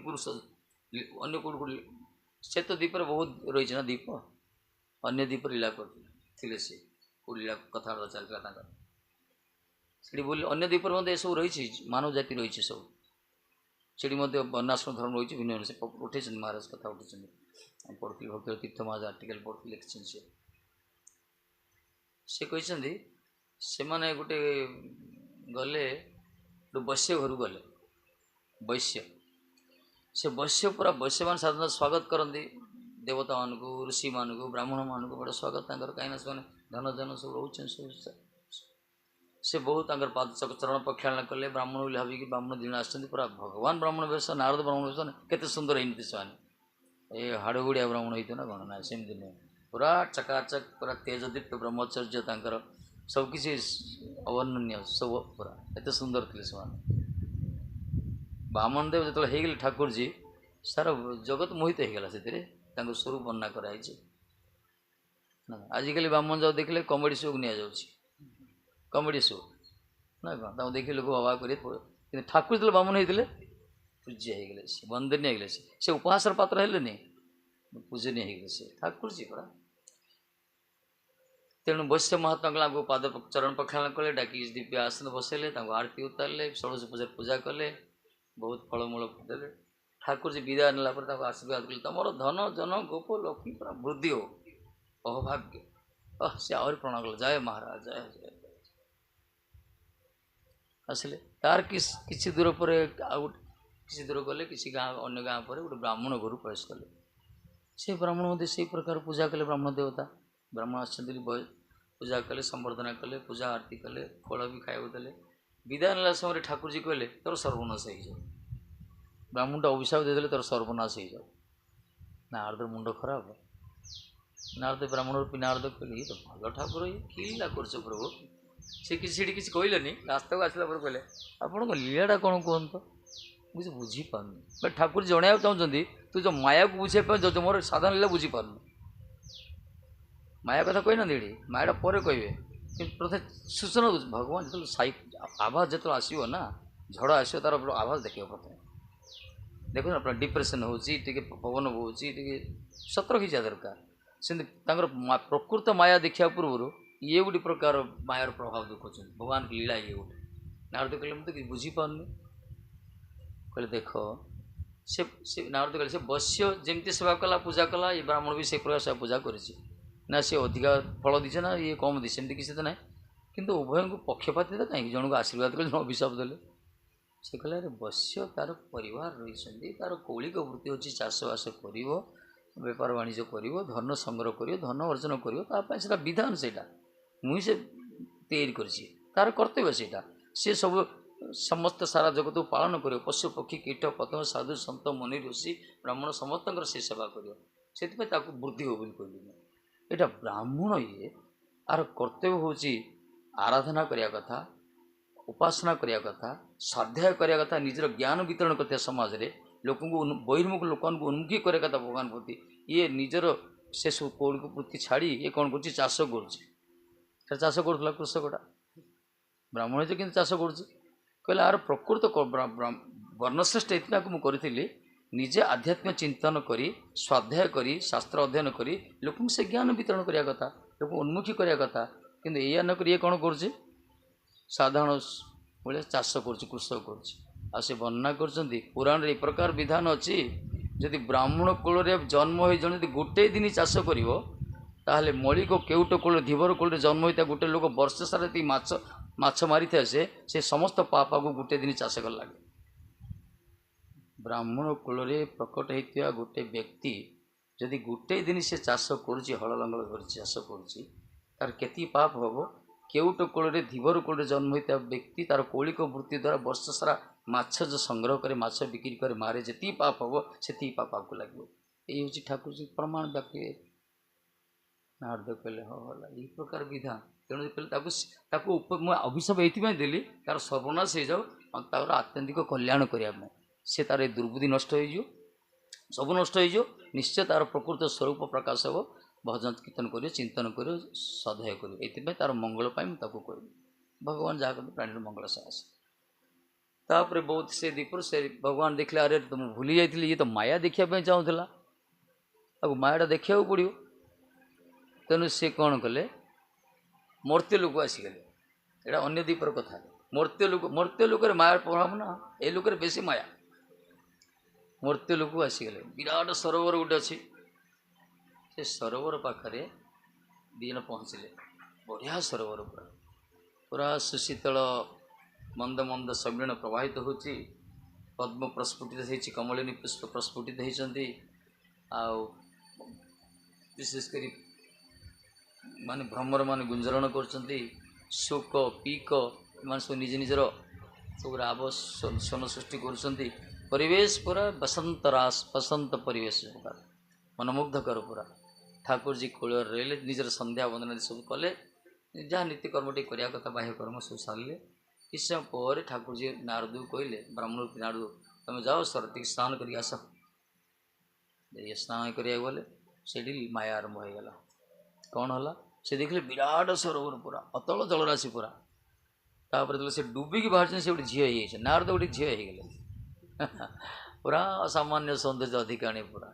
पुरुष अन्य कौट से तो द्वीप बहुत रही ना द्वीप अन्य द्वीप लीला करते से लीला कथबार्ता चलता से बोले अन्य द्वीप मध्य सब रही मानव जाति रही सब से वर्णाश्रम धर्म रही भिन्न से उठे महाराज कथा उठे पढ़ी भक्त तीर्थ महाराज आर्टिकल पढ़ी लिखिं से कहते से माने गोटे गले वैश्य घर गले वैश्य से वैश्य पूरा वैश्य मान साधारण स्वागत करती देवता मान को ऋषि मान को ब्राह्मण मान को बड़ा स्वागत कहीं से धन जन सब रोचे से बहुत पाद चरण प्रक्षालन कले ब्राह्मण बोली भाविक ब्राह्मण दिन आसती पूरा भगवान ब्राह्मण वेश नारद ब्राह्मण वेश केते सुंदर होती से ये हाड़गुड़िया ब्राह्मण होती ना कौन ना सेमती नुहे पूरा चकाचक पूरा तेजदीप्त ब्रह्मचर्य सबकि अवर्णनीय सब पूरा एत सुंदर थे से बामन देव जो होगले ठाकुर जी सारा जगत मोहित होगला से स्वरूप वर्णना कराई आजिकल बामन जाओ देखले कमेडी शो को नि कमेडी शो ना कौन देखिए लोग अवाक कर ठाकुर जो बामन होते पूज्य होगले वंदनीय होगले से उपहास पात्र है पूजनीय होगले से ठाकुर जी पड़ा तेणु वैश्य महात्मा को पाद चरण प्रक्षालन कले डाक दिव्य आसन बसैले आरती उतारे षोड़श पूजा पूजा कले बहुत फलमूल देले ठाकुर जी विदाय नेला आशीर्वाद कले तुम धन जन गोप लक्ष्मी पूरा वृद्धि हो अभाग्य से आहरी प्रणाम कले जय महाराज जय जय आसिले तार किसी दूर पर किसी दूर गले किसी गाँ अन्य गाँ पर गोटे ब्राह्मण घर प्रवेश कले से ब्राह्मण मध्य से प्रकार पूजा कले ब्राह्मण देवता ब्राह्मण आसती पूजा कले संवर्धना कले पूजा आरती कले फल भी खाया देले विदाय नेला समय ठाकुर जी कहले तोर सर्वनाश हो जाओ ब्राह्मणटा अभिशाप देदेले तोर सर्वनाश हो जाओ नारद मुंड खराब नारद ब्राह्मण नारद कहले ये तो भल ठाकुर ये कि लीला कर प्रभु से किसी कहले रास्ता को आसला कहले आप लीलाटा कौन कहत मुझे बुझीपारनी बट ठाकुर जनाया चाहते तू जो माया को बुझे जो मोर साधारण लीला बुझीपारनु माया कथा कही ना दीदी मायाटा पर कहे कि प्रथम सूचना भगवान जो आभास जो आसो ना झड़ आसो तार आभास देखिए प्रथम देखो ना अपना डिप्रेशन हो पवन बोच सतर खींचा दरकार से प्रकृत माया देखा पूर्व ये गोटे प्रकार मायार प्रभाव देखुं भगवान की लीला ये गोटे नारद कहले मुझे कि बुझीपारनी कहले देख से नारद कहले से बश्य जमी सेवा कला पूजा कला ये ब्राह्मण भी से प्रकार सेवा पूजा करेছি ना सी अधिका फल दीचे ना ये कम दी सेमती किसी तो ना किंतु उभय को पक्षपाती तो कहीं जन को आशीर्वाद कले अभिशाप देले से कहले अरे बश्य तार परिवार रही तार कौलिक वृत्ति होची चाषबास कर बेपार वाणिज्य कर धन संग्रह कर धन अर्जन कर विधान से मुझे से तैयारी करी तार कर्तव्य से सी सब समस्त सारा जगत को पालन कर पशु पक्षी कीट पतंग साधु सत मुनि ऋषि ब्राह्मण समस्त से सेवा कर वृद्धि हो कहली यहाँ ब्राह्मण ये आर कर्तव्य हूँ आराधना करने कथा उपासना करने कथा स्वाध्याय करने कथा निजर ज्ञान वितरण करते समाज रे लोक बहिर्मुख लोक उन्मुखी करे कथा भगवान प्रति ये निजर से सब कौलिक वृत्ति छाड़ी ये कौन कर चाष करुला कृषकटा ब्राह्मण तो कि चाष कहले आर प्रकृत वर्णश्रेष्ठ इतना मुझे निजे आध्यात्मिक चिंतन करी स्वाध्याय करी शास्त्र अध्ययन करी लोक से ज्ञान वितरण करने कथा लोक उन्मुखी करने कथा किंतु या नक ये कौन कर साधारण भाई चाष कर कृषक कर वर्णना कर पुराण एक प्रकार विधान अच्छी जदि ब्राह्मण कूल जन्म हो जन गोटे दिन चाष कर मौलिक केउट कूल धीवर कूल जन्म होता गोटे लोक वर्ष सारा ये माछ मारी था से समस्त पापा को गोटे दिन चाष कर लगे ब्राह्मण कूल प्रकट होता गोटे व्यक्ति जदि गोटे दिन से चाष कर हल लंगल कर चाष कर केती पाप हम केउट कूल धीवर कूल जन्म होता व्यक्ति तार कौलिक वृत्ति द्वारा वर्ष सारा माछ जो संग्रह करे माछ बिक्री करे मारे जी पाप हम से पाप आपको लगे ये हूँ ठाकुर जी प्रमाण वाक्य नारद कहले हाँ है ये प्रकार विधान तेणु कहले अभिशाप ये देली तार सर्वनाश हो जाओ तार आत्यंतिक कल्याण करने से तार दुर्बुद्धि नष्ट हो सब नष्ट हो निश्चय तार प्रकृत स्वरूप प्रकाश हो भजन कीर्तन कर चिंतन कर स्वाध्याय कर ये तार मंगल कह भगवान जहाँ कहते प्राणी मंगल से आस तापर बहुत से दीपुर से भगवान देखले अरे तुम भूली जाइए ये तो माया देखा चाहूला अब मायाटा देखा पड़ो तेणु सी कौन कले मर्त्य लोक आसीगले यहाँ अन्य दीपर कथा मर्त्य लोक माया प्रभाव ना ये लोक बेसी माया मर्त्य लोक आसीगले विराट सरोवर गोटे अच्छी से सरोवर पाखे दीन पहुँचले बढ़िया सरोवर पूरा पूरा सुशीतल मंद मंद समीरण प्रवाहित होची पद्म प्रस्फुटित होती कमलिनी पुष्प प्रस्फुटित होती विशेषकर माने भ्रमर मान गुंजरण कर शोक पीक मान सब निज निजर सब राव सन सृष्टि करेश पूरा बसंत रास बसंत परिवेश मनमुग्धकर पूरा ठाकुर जी कूल रही निजर संध्या वंदना सब कले जहाँ नीतिकर्म टे करने कथा बाह्य कर्म सब सारे किस समय पर ठाकुर जी नारद कहले ब्राह्मण नारद तुम जाओ सरती स्नान कर आस स्नान करा गले से माया आरंभ हो गला कौन है से देखले विराट सरोवर पूरा अतल जलराशि पूरा तापर से डुबिकी बाहर से गोटे झील हो नारद गोटे झील हो गले पूरा असामान्य सौंदर्य अधिकाणी पूरा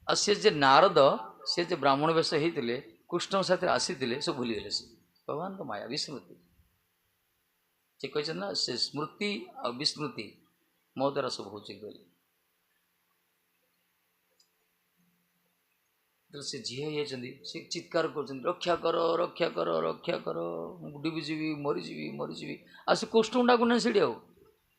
आ सी नारद सी ब्राह्मण वेश होते कृष्ण साथ आसी सब भूलीगले से भगवान तो माया विस्मृति से कहते ना से स्मृति और विस्मृति मो द्वारा सब हो कहले से झील से चित्कार कर रक्षा कर रक्षा कर रक्षा कर डुबीजी मरीजी मरीजी आ से कृष्ण डाकू ना सीढ़ी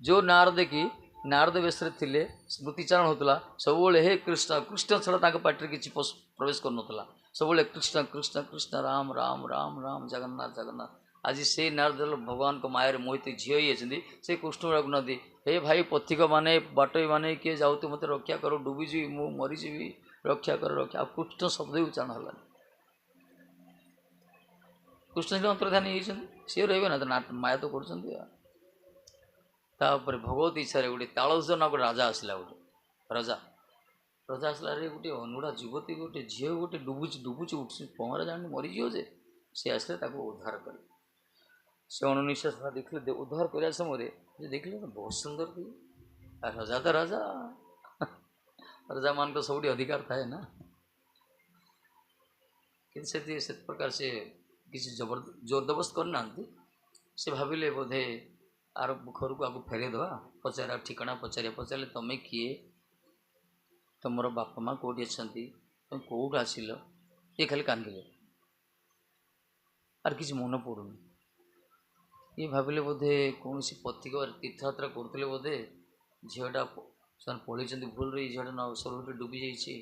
जो नारद की नारद वेश थे स्मृतिचारण होता सब हे कृष्ण कृष्ण छड़ा पार्टी किसी प्रवेश कर सब कृष्ण कृष्ण कृष्ण राम राम राम राम जगन्नाथ जगन्नाथ आज से नारद भगवान को मायर मोहित झील होती से कृष्ण डाकुना हे भाई पथिक माने बाटोई माने किए जाऊ मत रक्षा कर डुबीजी मु मरीजी रक्षा कर रक्षा आ कृष्ण शब्द उच्चारण है कृष्ण से अंतर्धानी होती सी रे ना माया तो कर भगवत इच्छा गोटे तालुज ना गोटे राजा आसला गोटे राजा राजा आसला गोटे अनुड़ा युवती गोटे झील गोटे डुबुची डुबुची उठुची पहरा जानी मरीजी जे सी आसले उद्धार कले से अणुनिश्वास देखले उद्धार करने समय देखले बहुत सुंदर थी राजा तो राजा राजा मान को सब अधिकार थाए ना कि से प्रकार से किसी जबरदस्त करना से भाविले बोधे आर घर को आगे फेरदेवा पचार ठिकाना पचारे तुम्हें किए तुम बापा माँ कौटी अच्छा तुम कौट आसिल ये खाली कांदिले आर किसी मन पड़ूनी ये भाविले बोधे कौन सी पथिक तीर्थयात्रा करते बोधे झीटा से पढ़ी भूल रही झीटा सरवर डूबी जाइए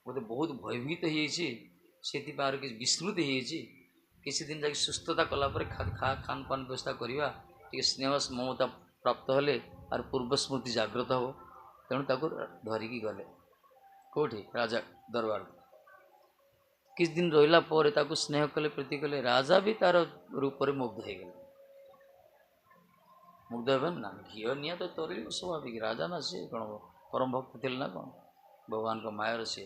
बोधे बहुत भयभीत हो से किसी विस्मृत हो किसी दिन जाकि सुस्थता कलापर खान पान व्यवस्था करवा टे स्नेह ममता प्राप्त हेले आर पूर्व स्मृति जागृत हो तेणु धरिकी गले कौटी राजा दरबार किस दिन रहा पर स्नेह कले प्रीति कले राजा भी तार रूप में मुग्ध हो गले मुग्ध हे ना घी निआ तो तोरी स्वाभाविक राजा ना सी कौन परम भक्त थे ना कौन भगवान का मायर सी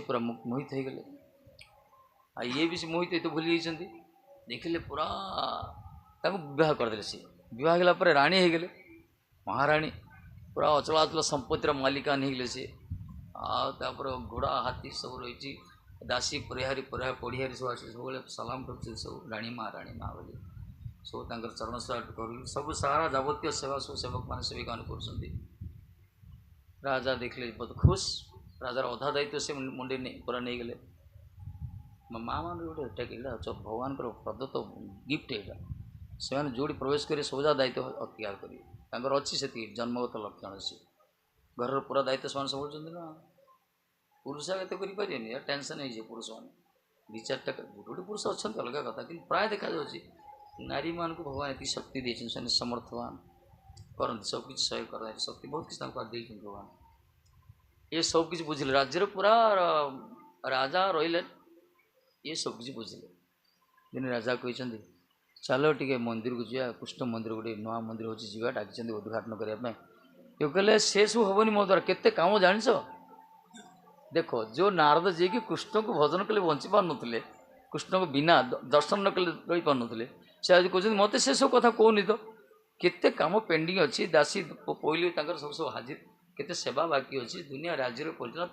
पूरा मोहित हो गले आ ये भी से मोहित तो भूली जाइए देखिले पूरा विवाह करदे सी विवाह गला राणी हो गले महाराणी पूरा अचलाचल संपत्तिर मालिका नहीं गले सी आपर घोड़ा हाथी सब रही दासी परिहारी पढ़िहारी सब आस सब सलाम कर सब राणी माँ बोली सब चरण स्पर्श कर सब सारा जावतीय सेवा सब सेवक मान सेविका कर राजा देखले बहुत खुश राजार अधा दायित्व से मुंडे पूरा नहीं गले माँ मान गोटे भगवान प्रदत्त गिफ्ट यहाँ से जोड़ी प्रवेश कर सबजा दायित्व अख्तियार करेंगे अच्छी से जन्मगत लक्षण से घर पूरा दायित्व से संभालुं ना पुरुष आगे तो करें यार टेंशन है पुरुष मैंने 2-4टा गोटे पुरुष अच्छा अलग कथा कि प्राय देखा नारी मान को भगवान ये शक्ति देते समर्थवान करते सबकि सहयोग करते शक्ति बहुत किसी भगवान ये सबकि बुझे राज्य पूरा राजा रही ये सबकि बुझे दिन राजा कहते चलो टे मंदिर को जा कृष्ण मंदिर गोटे नुआ मंदिर हो जा डाक उद्घाटन करने ये कहले से सब हेनी मो द्वारा केते काम जान देखो जो नारद जी कि कृष्ण को भजन कले बंची पार नुले कृष्ण को बिना दर्शन न कले रही पार नुले से आज कहते मत से सब कथा कहनी तो केते काम पेंडिंग अच्छी दासी पहले सब सब हाजिर केते सेवा बाकी अच्छी दुनिया राज्य परिचालन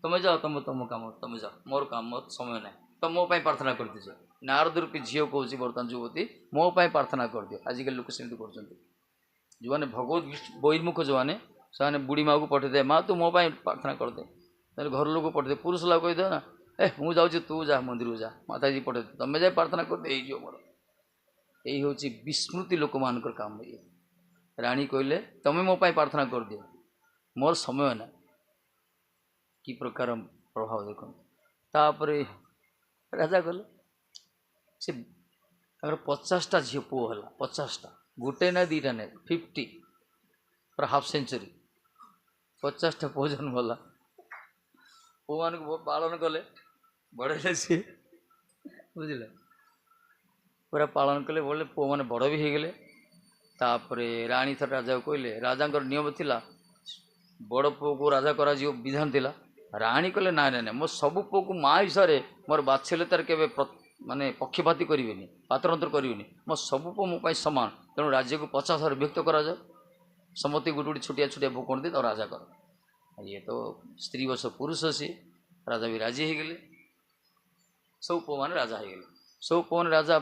तुम जाओ तुम तुम काम तुम जाओ मोर काम मोर समय ना तो मो प्रार्थना कर दीजिए नारद रूपी झील कौच बर्तमान युवती मो प्रार्थना कर दियो आजिकल लोक सेमती कर जो मैंने भगवत बहिर्मुख जो मैंने से बुढ़ी माँ को पठे माँ तू मो प्रार्थना कर दे घर लोग पठे पुरुष लोग कहीदे ना मुझे जाऊँ तू जा मंदिर को जा माताजी पठे तुम जाए प्रार्थना कर दे मोर यही हूँ विस्मृति लोक मान काम ये राणी कहले तुम्हें मो प्रार्थना कर दियो मोर समय ना कि प्रकार प्रभाव देख तापर राजा गले से 50टा झील पुओ है 50टा गोटे ना 2टा ना 50 पूरा हाफ सेंचुरी 50टा पुओ जन्म है पुओ मान को पालन कले बड़े सी बुझे पूरा पालन कले बोले पुओ मैंने बड़ भी हो गले तापर राणी थर राजा को कहले राजा नियम थिला बड़ पुओ को राजा करा विधान थिला राणी कहले ना ना ना मो सब पुओ को माँ हिसाब से मोर बात्सल्यतार के माने पक्षपाती करेनि पात्रंतर करेनि मो सब पुओ मो सामान तेणु राज्य को 50 व्यक्त करा जाए समति गोटे गोटे छोटिया छोटिया भोकण दे तो राजा कर ये तो स्त्री बस पुरुष सी राजा भी राजी हो गले सब पुओ मैंने राजा हो गले सब पुओ राजा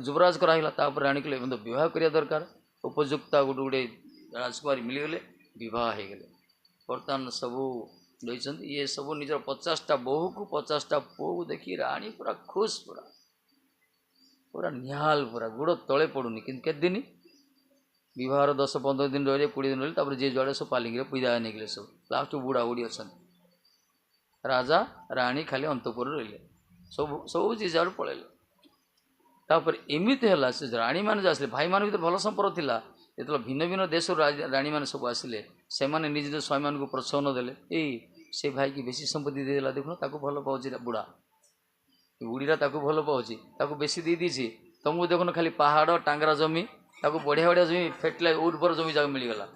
युवराज कराला राणी कहले मतलब विवाह करिया दरकार उपयुक्ता गोटे गोटे राजकुमारी मिलगले विवाह हो गले बर्तमान सबू रही ये सब निजर 50टा बोहू को 50टा पुओ को देखी राणी पूरा खुश पूरा पूरा निहाल पूरा गोड़ तले पड़ूनी कि दिन विवाह 10-15 दिन रही 20 दिन रही जी जुआड़े सब पालिंग पूजा नहीं गले सब लास्ट बुढ़ा बुढ़ी अच्छा राजा राणी खाली अंतपुर रही सब सब जी जुआड़ पलैले तापर एमती है से राणी मैंने आसले भाई मान भर भल संपर्क था जो भिन्न भिन्न देश राणी मैंने सब आसिले से निज निज स्वामी मान को प्रोत्साहन देले से भाई की बेसी संपत्ति देदेला देखो ताको भल पाँच बुढ़ा बुढ़ीरा ताको भल पाँच ताको बेसी दे दीची तुमको देखो खाली पहाड़ टांगरा जमी ताको बढ़िया बढ़िया जमी फेटला उर्वर जमी जाक मिलगला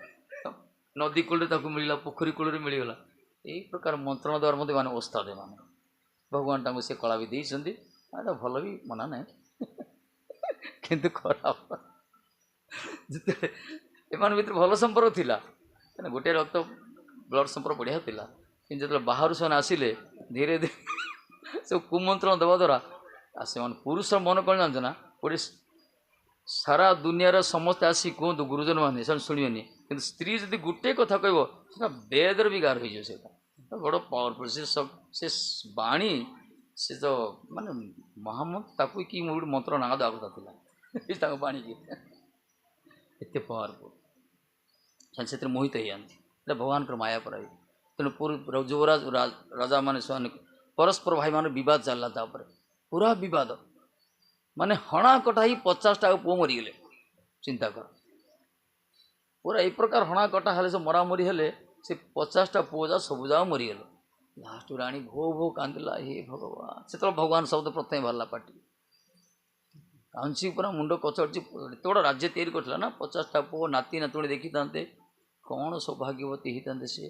नदी कूल मिलला पोखरी कूल मिलगला यही प्रकार मंत्रण द्वारा मत माने ओस्ताद माने भगवान से कला भी देते भल भी मना ना किंतु खराब जिते एमान भर भल संपर्क थिला गोटे रक्त ब्लड संपर्क बढ़िया थिला कि जो बाहर से आसिले धीरे धीरे सब कुमंत्रण देवा द्वारा से पुरुष मन कौन जानते ना गोटे सारा दुनिया समस्ते आसी कहतु गुरुजन मैंने शुणवे कि स्त्री जब गोटे कथा कह बेदर भी गार हो बड़ पावरफुल से बाणी से तो माने महामंत्र कि गोटे मंत्र ना दवा कथा बाणी की एत पावरफुल से मोहित हो जाती भगवान माया पर तेणु पूरा युवराज राजा मान परस्पर भाई मान बद चलला पूरा बद माने हणा कटा ही 50टा पु मरीगले चिंता कर पूरा एक प्रकार हणा कटा हेले से मरामरी हेले से 50टा पुओ जा सब जा मरीगले लास्ट राणी भो भो कांदिला हे भगवान से तो भगवान शब्द प्रथम बाहर पार्टी कांची पूरा मुंड कचड़ी एत बड़ा राज्य तैयारी करता ना 50टा पुओ नाती नातुणी देखी था कौन सौभाग्यवती होता सी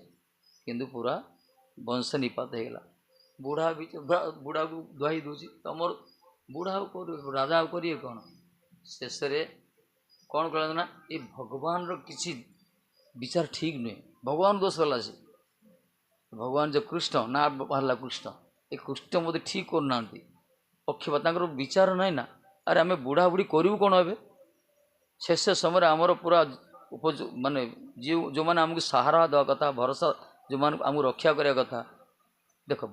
किंतु पूरा वंश निपात होगा बुढ़ा भी बुढ़ा को दुहाई दूसरी तुम बुढ़ा राजा करिए कौन शेष कौन कहते ना ये भगवान किसी विचार ठीक नुहे भगवान दोष गला से भगवान जो कृष्ण ना बाहर कृष्ण ये कृष्ण मत ठीक करना पक्षपात विचार ना ना अरे आम बुढ़ा बुढ़ी करूँ कौन ए शेष समय आमर पूरा माने जो मैंने आमको सहारा देवा कथा भरोसा जो मैंने आमको रक्षा करने कथा देख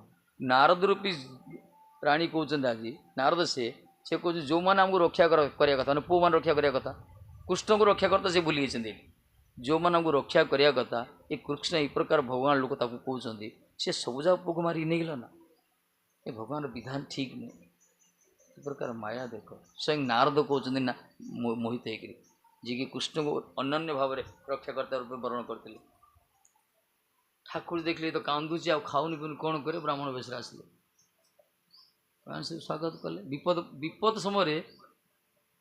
नारद रूपी राणी कहते आज नारद से कह जो मैंने आमको रक्षा करने कथा पुओ मैंने रक्षा करने कथा कृष्ण को रक्षा करता से भूली जाती जो मैंने आमको रक्षा करने कथा ये कृष्ण एक प्रकार भगवान लोग कहते सी सबुजा पुओ को मारिक नहीं गला ना ये भगवान विधान ठीक नहीं एक प्रकार माया देख स्वयं नारद कहते ना मोहित होकर जी कि कृष्ण को अनन्य भाव में रक्षाकर्ता रूप वर्ण करते ठाकुर देखले तो कांदुची आ खाऊनी पीनी कौन करे ब्राह्मण बेस आसले से स्वागत कले विपद विपद समय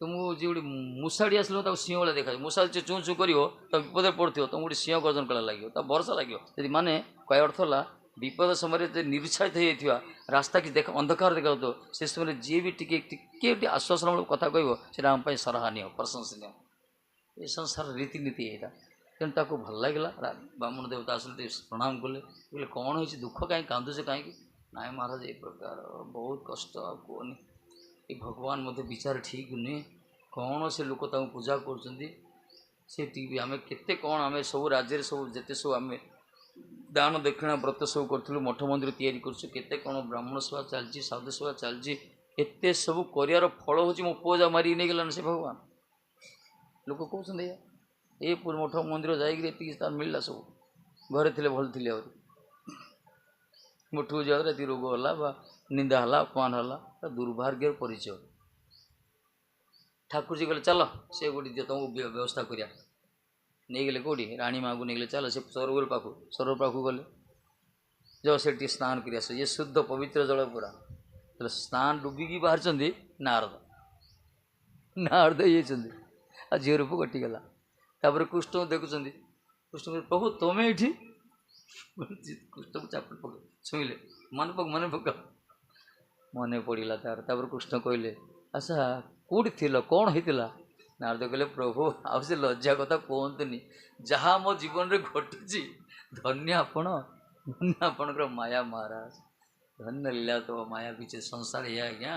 तुमको जी गोटे मूषाड़ी आसल सिंह भाई देखा मूषा चू चू कर विपद पड़ो तुमको गोटे सिंह गर्जन कला लगे भरोसा लगे यदि माने कह अर्थ है विपद समय निरुत्साहित हो रास्ता कि देख अंधकार देखा से समय जी भी टे आश्वासन कथा कह आम सराहनीय प्रशंसनीय ये संसार रीतिनीति यहाँ तेणु ताको भल लगे ब्राह्मण देवता आसते प्रणाम कले बोले कौन हो दुख कहीं कांदुचे कहीं ना महाराज ये प्रकार बहुत कष्ट कहनी ये भगवान मत विचार ठीक नुहे कौन से लोक पूजा कर आम के कौन आम सब राज्य सब जिते सब आम दान दक्षिणा व्रत सब करूँ मठ मंदिर तैयारी करते कौन ब्राह्मण सभा चलती साधु सभा चलती एत सब कर फल हूँ मो पुओ जा मारिक नहीं गलान से भगवान लोक कहते ये मठ मंदिर जा मिलला सब घरे थे भल थे मठ को जाओ रोग है निंदा है अपमान है दुर्भाग्य परिचय ठाकुर जी कहले चल से गोटे तुमको व्यवस्था करिया नहीं गले कौटी राणी माँ को नहीं गले चल से सरोवर पाखु गले जाओ से स्नान कर ये शुद्ध पवित्र जल पूरा स्नान डुबिकी बाहर नारद नारद ये झील रूप कटिगला तापर कृष्ण देखुं कृष्ण प्रभु तुम्हें ये कृष्ण को चापट पक छुईले मन पका मन पड़ा तार कृष्ण कहले अच्छा कौटी थिल कौन होता नारद कहले प्रभु आ से लज्जा कथा कहतुनि जहाँ मो जीवन में घटुची धन्य आपणकर माया महाराज धन्य लीला तो माया पीछे संसार या आज्ञा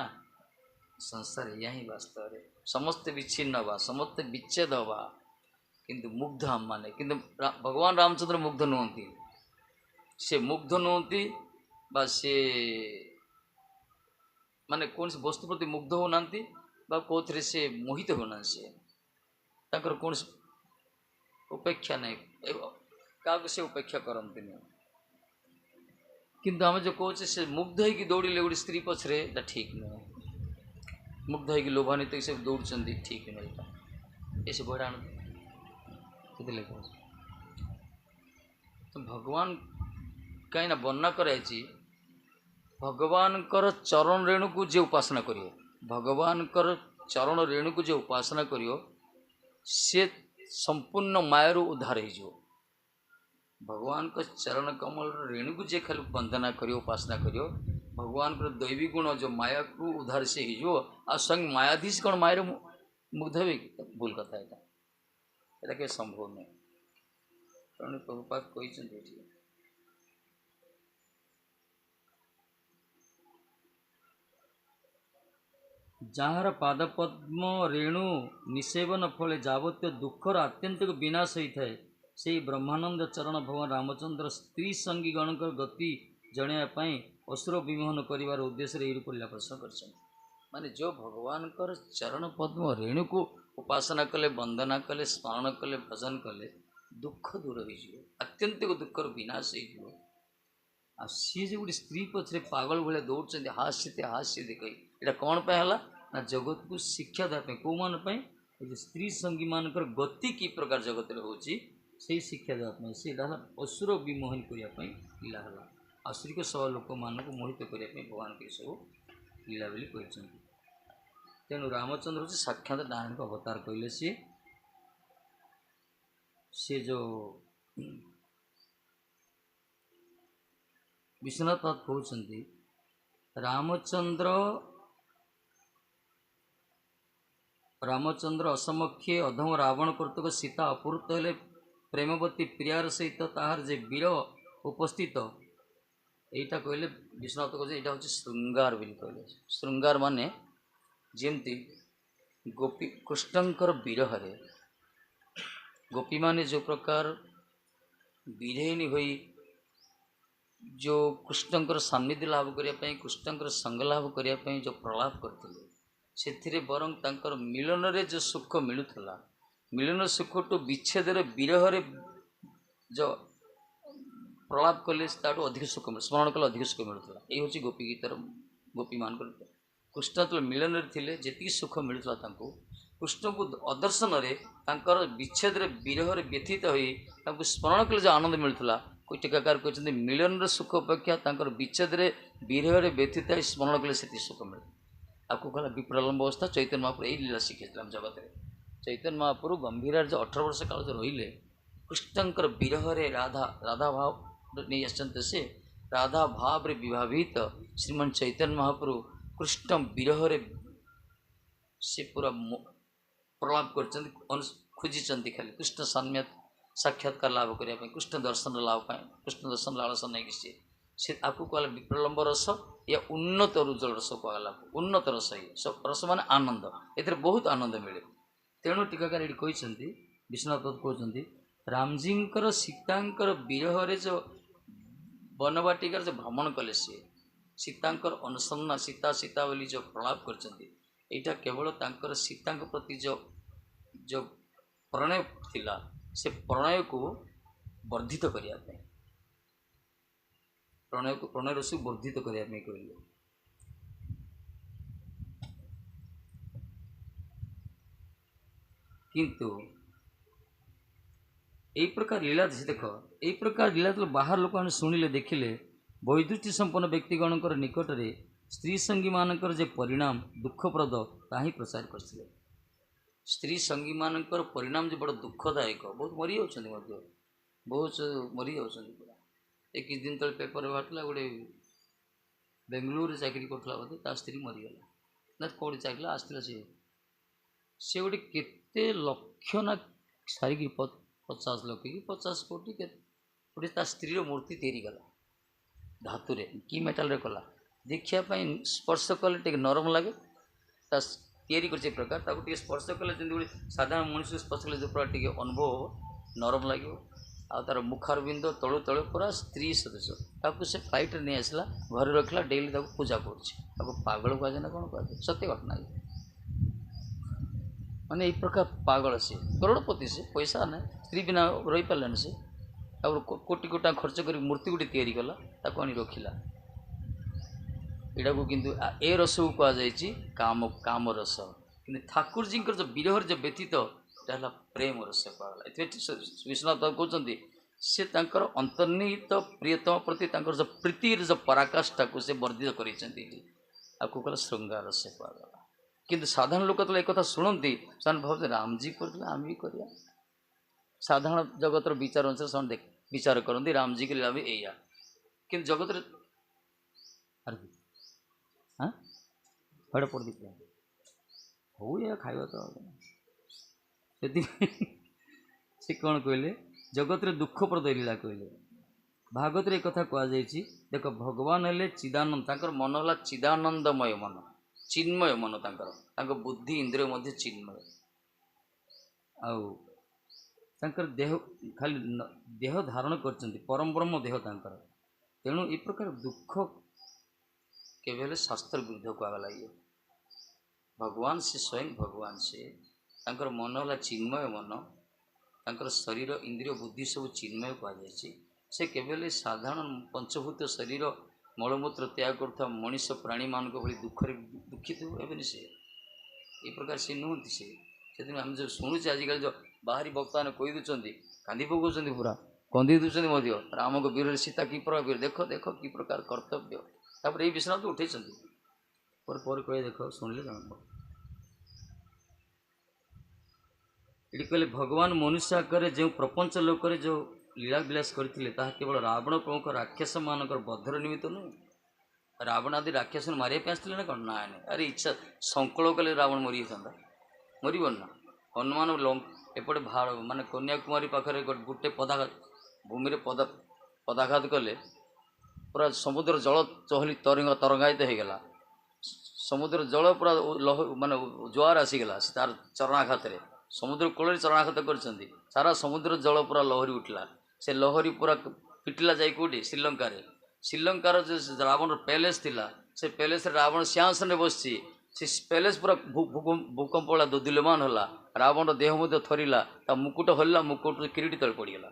संसार या ही वास्तव में समस्ते विच्छिन्न हवा समस्ते विच्छेद हवा किंतु मुग्ध आम माने किंतु भगवान रामचंद्र मुग्ध नुहति से मुग्ध नुहति से माने कौन से वस्तु प्रति मुग्ध होना कौन से मोहित होना सी कौन उपेक्षा नहीं क्या से उपेक्षा करते किंतु आम जो कहे से मुग्ध होगी दौड़े गोटे स्त्री पछरे ठीक नुहे मुग्ध होगी लोभान्वित से दौड़ ठीक नुहे ये सब बड़ा तो भगवान कहीं वर्णना कराई भगवान चरण रेणु को जे उपासना करियो भगवान चरण रेणु को जे उपासना करियो से संपूर्ण मायारू उद्धार हो भगवान को चरण कमल रेणु को जे खाली वंदना करियो उपासना करियो भगवान को दैवी गुण जो माया को उद्धार से हो आ संग मायाधीश कौन मायर मुग्ध हे भूल कथा यहाँ के संभव नहीं तेणु प्रभुपाद कहते ଯାହାର ପାଦପଦ୍ମ ରେଣୁ ନିଷେବନ ଫଳେ ଯାବତୀୟ ଦୁଃଖର ଆତ୍ୟନ୍ତିକ ବିନାଶ ହୋଇଥାଏ, ସେହି ବ୍ରହ୍ମାନନ୍ଦ ଚରଣ ଭଗବାନ ରାମଚନ୍ଦ୍ର ସ୍ତ୍ରୀ ସଙ୍ଗୀଗଣଙ୍କର ଗତି ଜଣାଇବା ପାଇଁ ଅସୁର ବିମୋହନ କରିବାର ଉଦ୍ଦେଶ୍ୟରେ ଏହି ରୂପ ଲୀଳା ପ୍ରଦର୍ଶନ କରିଛନ୍ତି। ମାନେ ଯେଉଁ ଭଗବାନଙ୍କର ଚରଣ ପଦ୍ମ ରେଣୁକୁ ଉପାସନା କଲେ, ବନ୍ଦନା କଲେ, ସ୍ମରଣ କଲେ, ଭଜନ କଲେ, ଦୁଃଖ ଦୂର ହୋଇଯିବ, ଆତ୍ୟନ୍ତିକ ଦୁଃଖର ବିନାଶ ହୋଇଯିବ। ଆଉ ସିଏ ଯେ ଗୋଟେ ସ୍ତ୍ରୀ ପଛରେ ପାଗଳ ଭଳିଆ ଦୌଡ଼ୁଛନ୍ତି, ହାସ୍ୟ ଦେଖାଇ, ଏଇଟା କ'ଣ ପାଇଁ ହେଲା ନା ଜଗତକୁ ଶିକ୍ଷା ଦେବା ପାଇଁ। କେଉଁମାନ ପାଇଁ? ଏ ଯେ ସ୍ତ୍ରୀ ସଙ୍ଗୀମାନଙ୍କର ଗତି କି ପ୍ରକାର ଜଗତରେ ହେଉଛି ସେଇ ଶିକ୍ଷା ଦେବା ପାଇଁ। ସେଇଟା ହେଲା ଅସୁର ବିମୋହନ କରିବା ପାଇଁ ଲୀଳା ହେଲା। ଆସୁରିକ ସହ ଲୋକମାନଙ୍କୁ ମୋହିତ କରିବା ପାଇଁ ଭଗବାନଙ୍କ ଏସବୁ ଲୀଳା ବୋଲି କହିଛନ୍ତି। ତେଣୁ ରାମଚନ୍ଦ୍ର ହେଉଛି ସାକ୍ଷାତ ନାରାୟଣଙ୍କ ଅବତାର କହିଲେ ସିଏ ଯେଉଁ ବିଶ୍ୱନାଥ ପାଦ କହୁଛନ୍ତି ରାମଚନ୍ଦ୍ର ଅସମକ୍ଷେ ଅଧମ ରାବଣ କର୍ତ୍ତୃକ ସୀତା ଅପହୃତ ହେଲେ ପ୍ରେମବତୀ ପ୍ରିୟାର ସହିତ ତାହାର ଯେ ବୀର ଉପସ୍ଥିତ, এইটা କହିଲେ ବିଶ୍ୱନାଥ କହୁଛନ୍ତି ଏଇଟା ହେଉଛି ଶୃଙ୍ଗାର ବୋଲି କହିଲେ। ଶୃଙ୍ଗାର ମାନେ ଯେମିତି ଗୋପୀ କୃଷ୍ଣଙ୍କର ବିରହରେ ଗୋପୀମାନେ ଯେଉଁ ପ୍ରକାର ବିରହିଣୀ ହୋଇ ଯେଉଁ କୃଷ୍ଣଙ୍କର ସାନ୍ନିଧ୍ୟ ଲାଭ କରିବା ପାଇଁ, କୃଷ୍ଣଙ୍କର ସଙ୍ଗ ଲାଭ କରିବା ପାଇଁ ଯେଉଁ ପ୍ରଳାପ କରିଥିଲେ, ସେଥିରେ ବରଂ ତାଙ୍କର ମିଳନରେ ଯେଉଁ ସୁଖ ମିଳୁଥିଲା, ମିଳନ ସୁଖଠୁ ବିଚ୍ଛେଦରେ ବିରହରେ ଯେଉଁ ପ୍ରଳାପ କଲେ ତାଠୁ ଅଧିକ ସୁଖ ମିଳେ, ସ୍ମରଣ କଲେ ଅଧିକ ସୁଖ ମିଳୁଥିଲା। ଏଇ ହେଉଛି ଗୋପୀ ଗୀତର ଗୋପୀମାନଙ୍କର। କୃଷ୍ଣ ଯେତେବେଳେ ମିଳନରେ ଥିଲେ ଯେତିକି ସୁଖ ମିଳୁଥିଲା ତାଙ୍କୁ, କୃଷ୍ଣଙ୍କୁ ଅଦର୍ଶନରେ ତାଙ୍କର ବିଚ୍ଛେଦରେ ବିରହରେ ବ୍ୟଥିତ ହୋଇ ତାଙ୍କୁ ସ୍ମରଣ କଲେ ଯେଉଁ ଆନନ୍ଦ ମିଳୁଥିଲା, ଟୀକାକାର କହିଛନ୍ତି ମିଳନର ସୁଖ ଅପେକ୍ଷା ତାଙ୍କର ବିଚ୍ଛେଦରେ ବିରହରେ ବ୍ୟଥିତ ହୋଇ ସ୍ମରଣ କଲେ ସେତିକି ସୁଖ ମିଳେ। ଆକୁ କହିଲା ବିପ୍ରଲମ୍ବ ଅବସ୍ଥା। ଚୈତନ୍ୟ ମହାପ୍ରଭୁ ଏଇ ଲୀଳା ଶିଖେଇଥିଲେ ଆମ ଜଗତରେ। ଚୈତନ୍ୟ ମହାପ୍ରଭୁ ଗମ୍ଭୀରାରେ ଯେଉଁ 18 ବର୍ଷ କାଳ ଯେଉଁ ରହିଲେ, କୃଷ୍ଣଙ୍କର ବିରହରେ ରାଧା ଭାବ ନେଇ ଆସିଛନ୍ତି। ସେ ରାଧା ଭାବରେ ବିଭାବିତ ଶ୍ରୀମାନ ଚୈତନ୍ୟ ମହାପ୍ରଭୁ କୃଷ୍ଣ ବିରହରେ ସେ ପୁରା ପ୍ରଳାପ କରିଛନ୍ତି, ଖୋଜିଛନ୍ତି ଖାଲି କୃଷ୍ଣ ସାକ୍ଷାତକାର ଲାଭ କରିବା ପାଇଁ, କୃଷ୍ଣ ଦର୍ଶନ ଲାଭ ପାଇଁ, କୃଷ୍ଣ ଦର୍ଶନ ଲାଳସ ନେଇକି ସେ ଆକୁ କୁହାଗଲା ବିପ୍ରଲମ୍ବ ରସ, ୟା ଉନ୍ନତ ଉଜ୍ଜଳ ରସ କୁହାଗଲା। ଉନ୍ନତ ରସ, ରସ ମାନେ ଆନନ୍ଦ, ଏଥିରେ ବହୁତ ଆନନ୍ଦ ମିଳେ। ତେଣୁ ଟୀକାକାର ଏଠି କହିଛନ୍ତି, ବିଶ୍ୱନାଥ କହୁଛନ୍ତି ରାମଜୀଙ୍କର ସୀତାଙ୍କର ବିରହରେ ଯେଉଁ ବନବାଟିକାର ଯେଉଁ ଭ୍ରମଣ କଲେ, ସିଏ ସୀତାଙ୍କର ଅନୁସନ୍ଧାନ, ସୀତା ବୋଲି ଯେଉଁ ପ୍ରଳାପ କରିଛନ୍ତି, ଏଇଟା କେବଳ ତାଙ୍କର ସୀତାଙ୍କ ପ୍ରତି ଯେଉଁ ପ୍ରଣୟ ଥିଲା, ସେ ପ୍ରଣୟକୁ ବର୍ଦ୍ଧିତ କରିବା ପାଇଁ, ପ୍ରଣୟ ରସକୁ ବର୍ଦ୍ଧିତ କରିବା ପାଇଁ କହିଲେ। କିନ୍ତୁ এই ପ୍ରକାର ଲୀଳା ଦେଖ, এই ପ୍ରକାର ଲୀଳା ଯେତେବେଳେ ବାହାର ଲୋକମାନେ ଶୁଣିଲେ, ଦେଖିଲେ, ବୈଦୃଷ୍ଟି ସମ୍ପନ୍ନ ବ୍ୟକ୍ତିଗଣଙ୍କର ନିକଟରେ ସ୍ତ୍ରୀ ସଙ୍ଗୀମାନଙ୍କର ଯେ ପରିଣାମ ଦୁଃଖପ୍ରଦ, ତାହା ହିଁ ପ୍ରଚାର କରିଥିଲେ। ସ୍ତ୍ରୀ ସଙ୍ଗୀମାନଙ୍କର ପରିଣାମ ଯେ ବଡ଼ ଦୁଃଖଦାୟକ, ବହୁତ ମରିଯାଉଛନ୍ତି ମଧ୍ୟ, ବହୁତ ମରିଯାଉଛନ୍ତି ପୁରା। ଏ କିଛି ଦିନ ତଳେ ପେପରରେ ବାହାରିଥିଲା, ଗୋଟେ ବେଙ୍ଗଲୁରୁରେ ଚାକିରି କରୁଥିଲା ବୋଧେ, ତା ସ୍ତ୍ରୀ ମରିଗଲା। ନା କେଉଁଠି ଚାକିରି ଆସିଥିଲା, ସେ ଗୋଟେ କେତେ ଲକ୍ଷ ନା ସାରିକି 50 ଲକ୍ଷ କି 50 କୋଟି ଗୋଟେ ତା ସ୍ତ୍ରୀର ମୂର୍ତ୍ତି ତିଆରି କଲା ଧାତୁରେ, କି ମେଟାଲରେ କଲା, ଦେଖିବା ପାଇଁ ସ୍ପର୍ଶ କଲେ ଟିକେ ନରମ ଲାଗେ। ତା ତିଆରି କରିছে ଏ ପ୍ରକାର, ତାକୁ ଟିକେ ସ୍ପର୍ଶ କଲେ ଯେମିତି ଗୋଟେ ସାଧାରଣ ମଣିଷକୁ ସ୍ପର୍ଶ କଲେ ଯେଉଁ ପ୍ରକାର ଟିକେ ଅନୁଭବ ହେବ, ନରମ ଲାଗିବ। ଆଉ ତାର ମୁଖାରବିନ୍ଦ ତଳୁ ତଳୁ ପୁରା ସ୍ତ୍ରୀ ସଦୃଶ। ତାକୁ ସେ ଫ୍ଲାଇଟ୍ରେ ନେଇ ଆସିଲା, ଘରେ ରଖିଲା, ଡେଲି ତାକୁ ପୂଜା କରୁଛି। ତାକୁ ପାଗଳ କୁହାଯାଏ ନା କ'ଣ କୁହାଯାଏ? ସତ୍ୟ ଘଟଣା। ମାନେ ଏଇ ପ୍ରକାର ପାଗଳ, ସେ କରୋଡ଼ପତି, ସେ ପଇସା ନାହିଁ, ସ୍ତ୍ରୀ ବିନା ରହିପାରିଲାନି। ସେ ତାପରେ କୋଟି କୋଟି ଟଙ୍କା ଖର୍ଚ୍ଚ କରି ମୂର୍ତ୍ତି ଗୋଟେ ତିଆରି କଲା, ତାକୁ ଆଣି ରଖିଲା। ଏଇଟାକୁ କିନ୍ତୁ ଏ ରସକୁ କୁହାଯାଇଛି କାମ ରସ। କିନ୍ତୁ ଠାକୁରଜୀଙ୍କର ଯେଉଁ ବିରହରେ ଯେଉଁ ବ୍ୟତୀତ, ଏଇଟା ହେଲା ପ୍ରେମ ରସ କୁହାଗଲା। ଏଥିରେ ବିଶ୍ୱନାଥ କହୁଛନ୍ତି ସେ ତାଙ୍କର ଅନ୍ତର୍ନିହିତ ପ୍ରିୟତମ ପ୍ରତି ତାଙ୍କର ଯେଉଁ ପ୍ରୀତିର ଯେଉଁ ପରାକାଷ୍ଠାକୁ ସେ ବର୍ଦ୍ଧିତ କରିଛନ୍ତି ଏଠି। ଆକୁ କହିଲା ଶୃଙ୍ଗାର ରସ କୁହାଗଲା। କିନ୍ତୁ ସାଧାରଣ ଲୋକ ଯେତେବେଳେ ଏକଥା ଶୁଣନ୍ତି, ସେମାନେ ଭାବୁଛନ୍ତି ରାମଜୀ କରୁଥିଲେ, ଆମେ ବି କରିବା। ସାଧାରଣ ଜଗତର ବିଚାର ଅନୁସାରେ ସେମାନେ ବିଚାର କରନ୍ତି, ରାମଜୀଙ୍କ ଲୀଳା ବି ଏଇଆ। କିନ୍ତୁ ଜଗତରେ ହେଡ଼ା ପଡ଼ି ହଉ, ଏହା ଖାଇବା ତ ସେଥିପାଇଁ ସେ କ'ଣ କହିଲେ, ଜଗତରେ ଦୁଃଖପ୍ରଦ ଲୀଳା କହିଲେ। ଭାଗବତରେ ଏ କଥା କୁହାଯାଇଛି। ଦେଖ, ଭଗବାନ ହେଲେ ଚିଦାନନ୍ଦ, ତାଙ୍କର ମନ ହେଲା ଚିଦାନନ୍ଦମୟ ମନ। चिन्मय मन बुद्धि इंद्रिय मध्य चिन्मय आउ देह खाली देह धारण कर परम ब्रह्म देह तेणु ये प्रकार दुख केवल शास्त्र विरुद्ध कहला ये भगवान से स्वयं भगवान से मन है चिन्मय मन तांकर शरीर इंद्रिय बुद्धि सब चिन्मय कहुई से केवल साधारण पंचभूत शरीर मलमूत्र त्याग कर मनीष प्राणी मान भली दुखरे दुखित हेबे से ये प्रकार से नुहति से आम जो शुणुचे आजिकल जो बाहरी वक्ता मैंने कही दूसरी कांदी पकाउछन्ति पूरा कंदी दूसरी राम को वीर सीता कि प्रकार देख देख कि प्रकार कर्तव्य तापर ये विषय तो उठे कह देख शुणिले जान ये कहले भगवान मनुष्य आकार जो प्रपंच लोक जो लीला विलास करते केवल रावण प्रमुख राक्षस मान बधर निमित्त नुह रावण आदि राक्षस मारे आसते ना कौन ना अरे इच्छा संकल्प कले रावण मरी था मरब ना हनुमान एपटे माने कन्याकुमारी पाखे गोटे पदाघात भूमि पदाघात कले पूरा समुद्र जल चहली तरंगायित हो गला समुद्र जल पूरा माने जुआर आसीगला तार चरणाघात समुद्र कूल चरणाघात कर सारा समुद्र जल पूरा लहरी उठला से लहरी पूरा पिटिला जाए कौटी श्रीलंकार जो रावण पैलेस थिला से पैलेस रावण सिंहासन बस से पैलेस पूरा भूकंप वाला दोदिल्यमान होला रावण देह मध्य थरिला मुकुट हल्ला मुकुट किरीटी तले पड़गला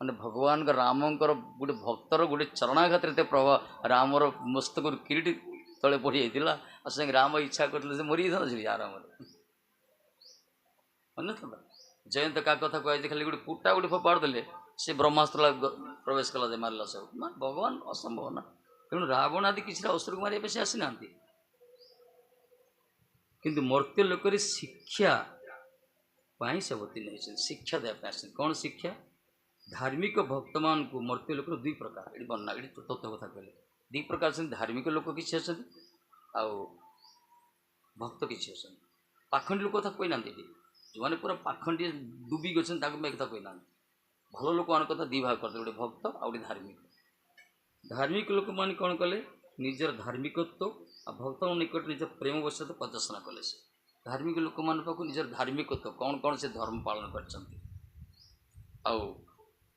माने भगवान रामंकर गोटे भक्तर गोटे चरणाघात प्रभाव रामर मस्तक किरीटी तले पड़ जाता राम इच्छा करते मरी था आराम मन था जयंत का कथा कहे खाली गोटे कुटा गोटे फोपाड़ देले से ब्रह्मास्त्र प्रवेश कला मारला सब भगवान असंभव ना तेणु रावण आदि किसी असुर को मारे से आसी ना किंतु मर्त्य लोक शिक्षा से अवतीर्ण शिक्षा देवाई आस कौन शिक्षा धार्मिक भक्त मान को मर्त्य लोक दुई प्रकार ये बना ये तत्व कथा कहले दुई प्रकार से धार्मिक लोक किसी अच्छा भक्त किसी अच्छा पाखंडी लोक कथा कही ना जो मैंने पूरा पाखंडी डूबी गए कथा कही ना भल लोक मान कथा दी भाग करते गोटे भक्त आ गए धार्मिक लोक मान कौन कले निजर धार्मिकत्व आ भक्त निकट निज प्रेम वशत प्रदर्शन कले से धार्मिक लोक मान पाक निजर धार्मिकत्व कौन कौन से धर्म पालन कर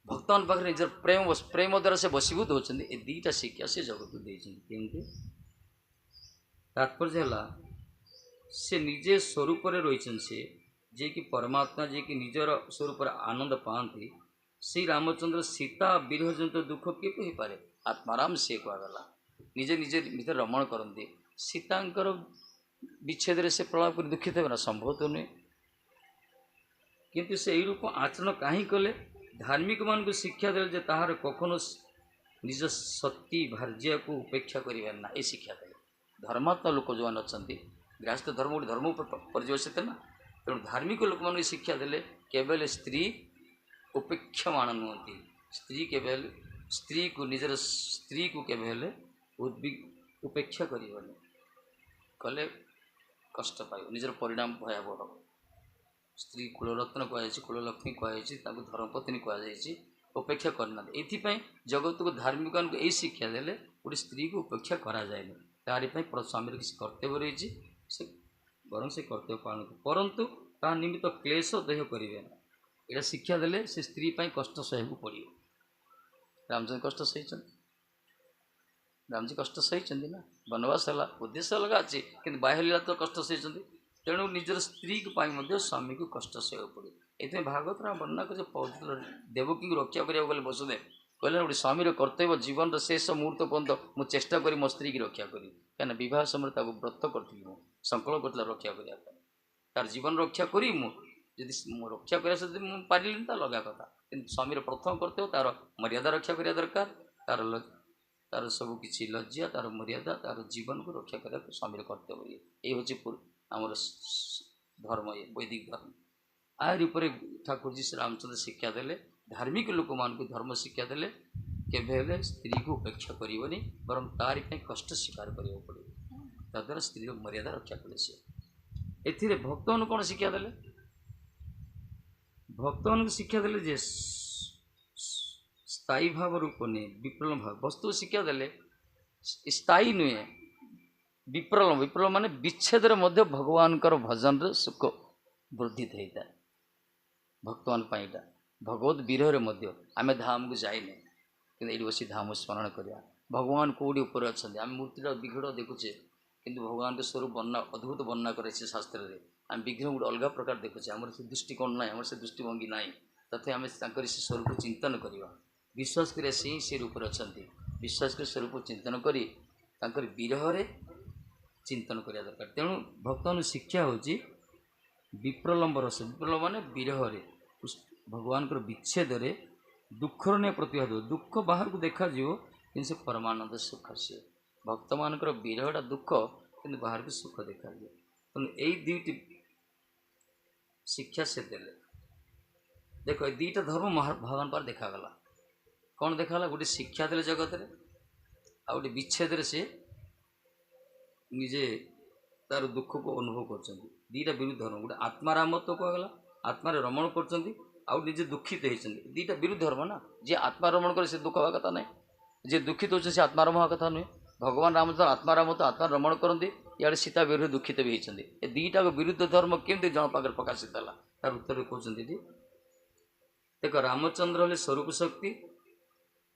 भक्त मान पाखे निजर प्रेम द्वारा से वशीभूत होती ए दीटा शिक्षा से जगत देती तात्पर्य है से निजे स्वरूप रही से जे कि परमात्मा जे कि निजर स्वरूप आनंद पाती श्री रामचंद्र सीता विरह जनित दुख किए हो पारे आत्माराम से कहगला निजे निजे भीतर रमण करते सीतांकर विच्छेद से प्रलाप कर दुखित है ना संभव तो नुहे किंतु से यही रूप आचरण कहीं कले धार्मिक मान को शिक्षा दे ताहार कखनो निज सती भार्य को उपेक्षा करें ना ये शिक्षा दे धर्मात्मा लोक जो अच्छा गृहस्थ धर्म गोटे धर्म पर्यवसित ना तेणु धार्मिक लोक मान शिक्षा देले केवल स्त्री उपेक्षमाण नुहति स्त्री केवल स्त्री को निजर स्त्री को केवल उपेक्षा करनी कले कष्ट पाइब निजर परिणाम भयावह स्त्री कुलरत्न कहुई कुललक्ष्मी कहुई धर्मपत्नी कहुई उपेक्षा करना ये जगत को धार्मिक को यही शिक्षा देले गोटे स्त्री को उपेक्षा करा जाए तारी स्वामी किसी कर्तव्य रही से बर से कर्तव्य पालन परंतु ता निमित्त क्लेश देह करेंगे ना यहाँ शिक्षा देले से स्त्री कष्ट सहू पड़ो रामचंद्र कष्ट सही रामजी कष्ट सही ना बनवास है उद्देश्य अलग अच्छी कि बाह्य तो कष्ट सही तेणु निजर स्त्री स्वामी को कष्ट सहू पड़ो ये भागवत वर्णना कर देवकी को रक्षा करा गले वसुदेव कहले गोटे स्वामी कर्तव्य जीवन शेष मुहूर्त पर्यंत मुझे चेष्टा करी मो स्त्री की रक्षा करी क्या बह समय व्रत करी संकल्प कर रक्षा करा तार जीवन रक्षा करी मुझे रक्षा कर पारे लगा कथा कि स्वामी प्रथम कर्तव्य तार मर्यादा रक्षा करा दरकार तार तार सब किसी लज्जा तार मर्यादा तार जीवन को रक्षा करा स्वामी कर्तव्य ये हूँ आमर धर्म ये वैदिक धर्म आर ठाकुर जी श्री रामचंद्र शिक्षा देले धार्मिक लोक मान को धर्म शिक्षा देले केवे स्त्री को उपेक्षा करनी बर तारी कष्ट स्वीकार करा पड़े तद्वारा स्त्री मर्यादा रक्षा कले से ए भक्त मान कौन शिक्षा देले भक्त मान शिक्षा देले जे स्थायी भाव रूप नहीं विप्लव भाव वस्तु शिक्षा देले स्थायी नुहे विप्रलम्ब विप्रलम्ब माने विच्छेद भगवान भजन सुख वृद्धि होता है भक्त मान भगवत विरह आम धाम को जाइने कि ये बस धाम स्मरण करा भगवान कौटी ऊपर अच्छा आम मूर्तिटा विग्रह देखुचे किंतु भगवान के स्वरूप वर्णना अद्भुत वर्णना करे शास्त्र में आम विग्रह गोटे अलग प्रकार देखुचे आम से दृष्टिकोण ना आम से दृष्टिभंगी ना तथे आम से स्वरूप चिंतन करवा विश्वास करिया से रूप अच्छा विश्वास कर स्वरूप चिंतन करी विरह चिंतन करने दरकार तेणु भक्त मान शिक्षा हूँ विप्रलम्ब रस विप्रलम्ब मान विरह भगवान विच्छेद दुखर नहीं प्रतिवाद दुख बाहर को देखा कि से परमानंद सुख सी भक्त मान विरहटा दुख कि बाहर को सुख देखा तेणु यही दुईटी शिक्षा से देले देख दुईटा धर्म भगवान पार देखागला कौन देखाला गोटे शिक्षा देले जगत रे आ गोटे विच्छेद से निजे तार दुख को अनुभव कर दीटा विरुद्ध धर्म गोटे आत्मारामत्व कहगला आत्मार रमण कर दुखित होती दीटा विरुद्ध धर्म ना जी आत्मा रमण करे से दुख हवा कथा ना जी दुखित हो आत्मारम हवा कथा नुहे भगवान रामचंद्र आत्मारामत्व आत्मा रमण करते इे सीता विरोध दुखित भी होती दीटा विरुद्ध धर्म केमती जन पाखे प्रकाशित है तार उत्तर कहते देख रामचंद्र हेले स्वरूप शक्ति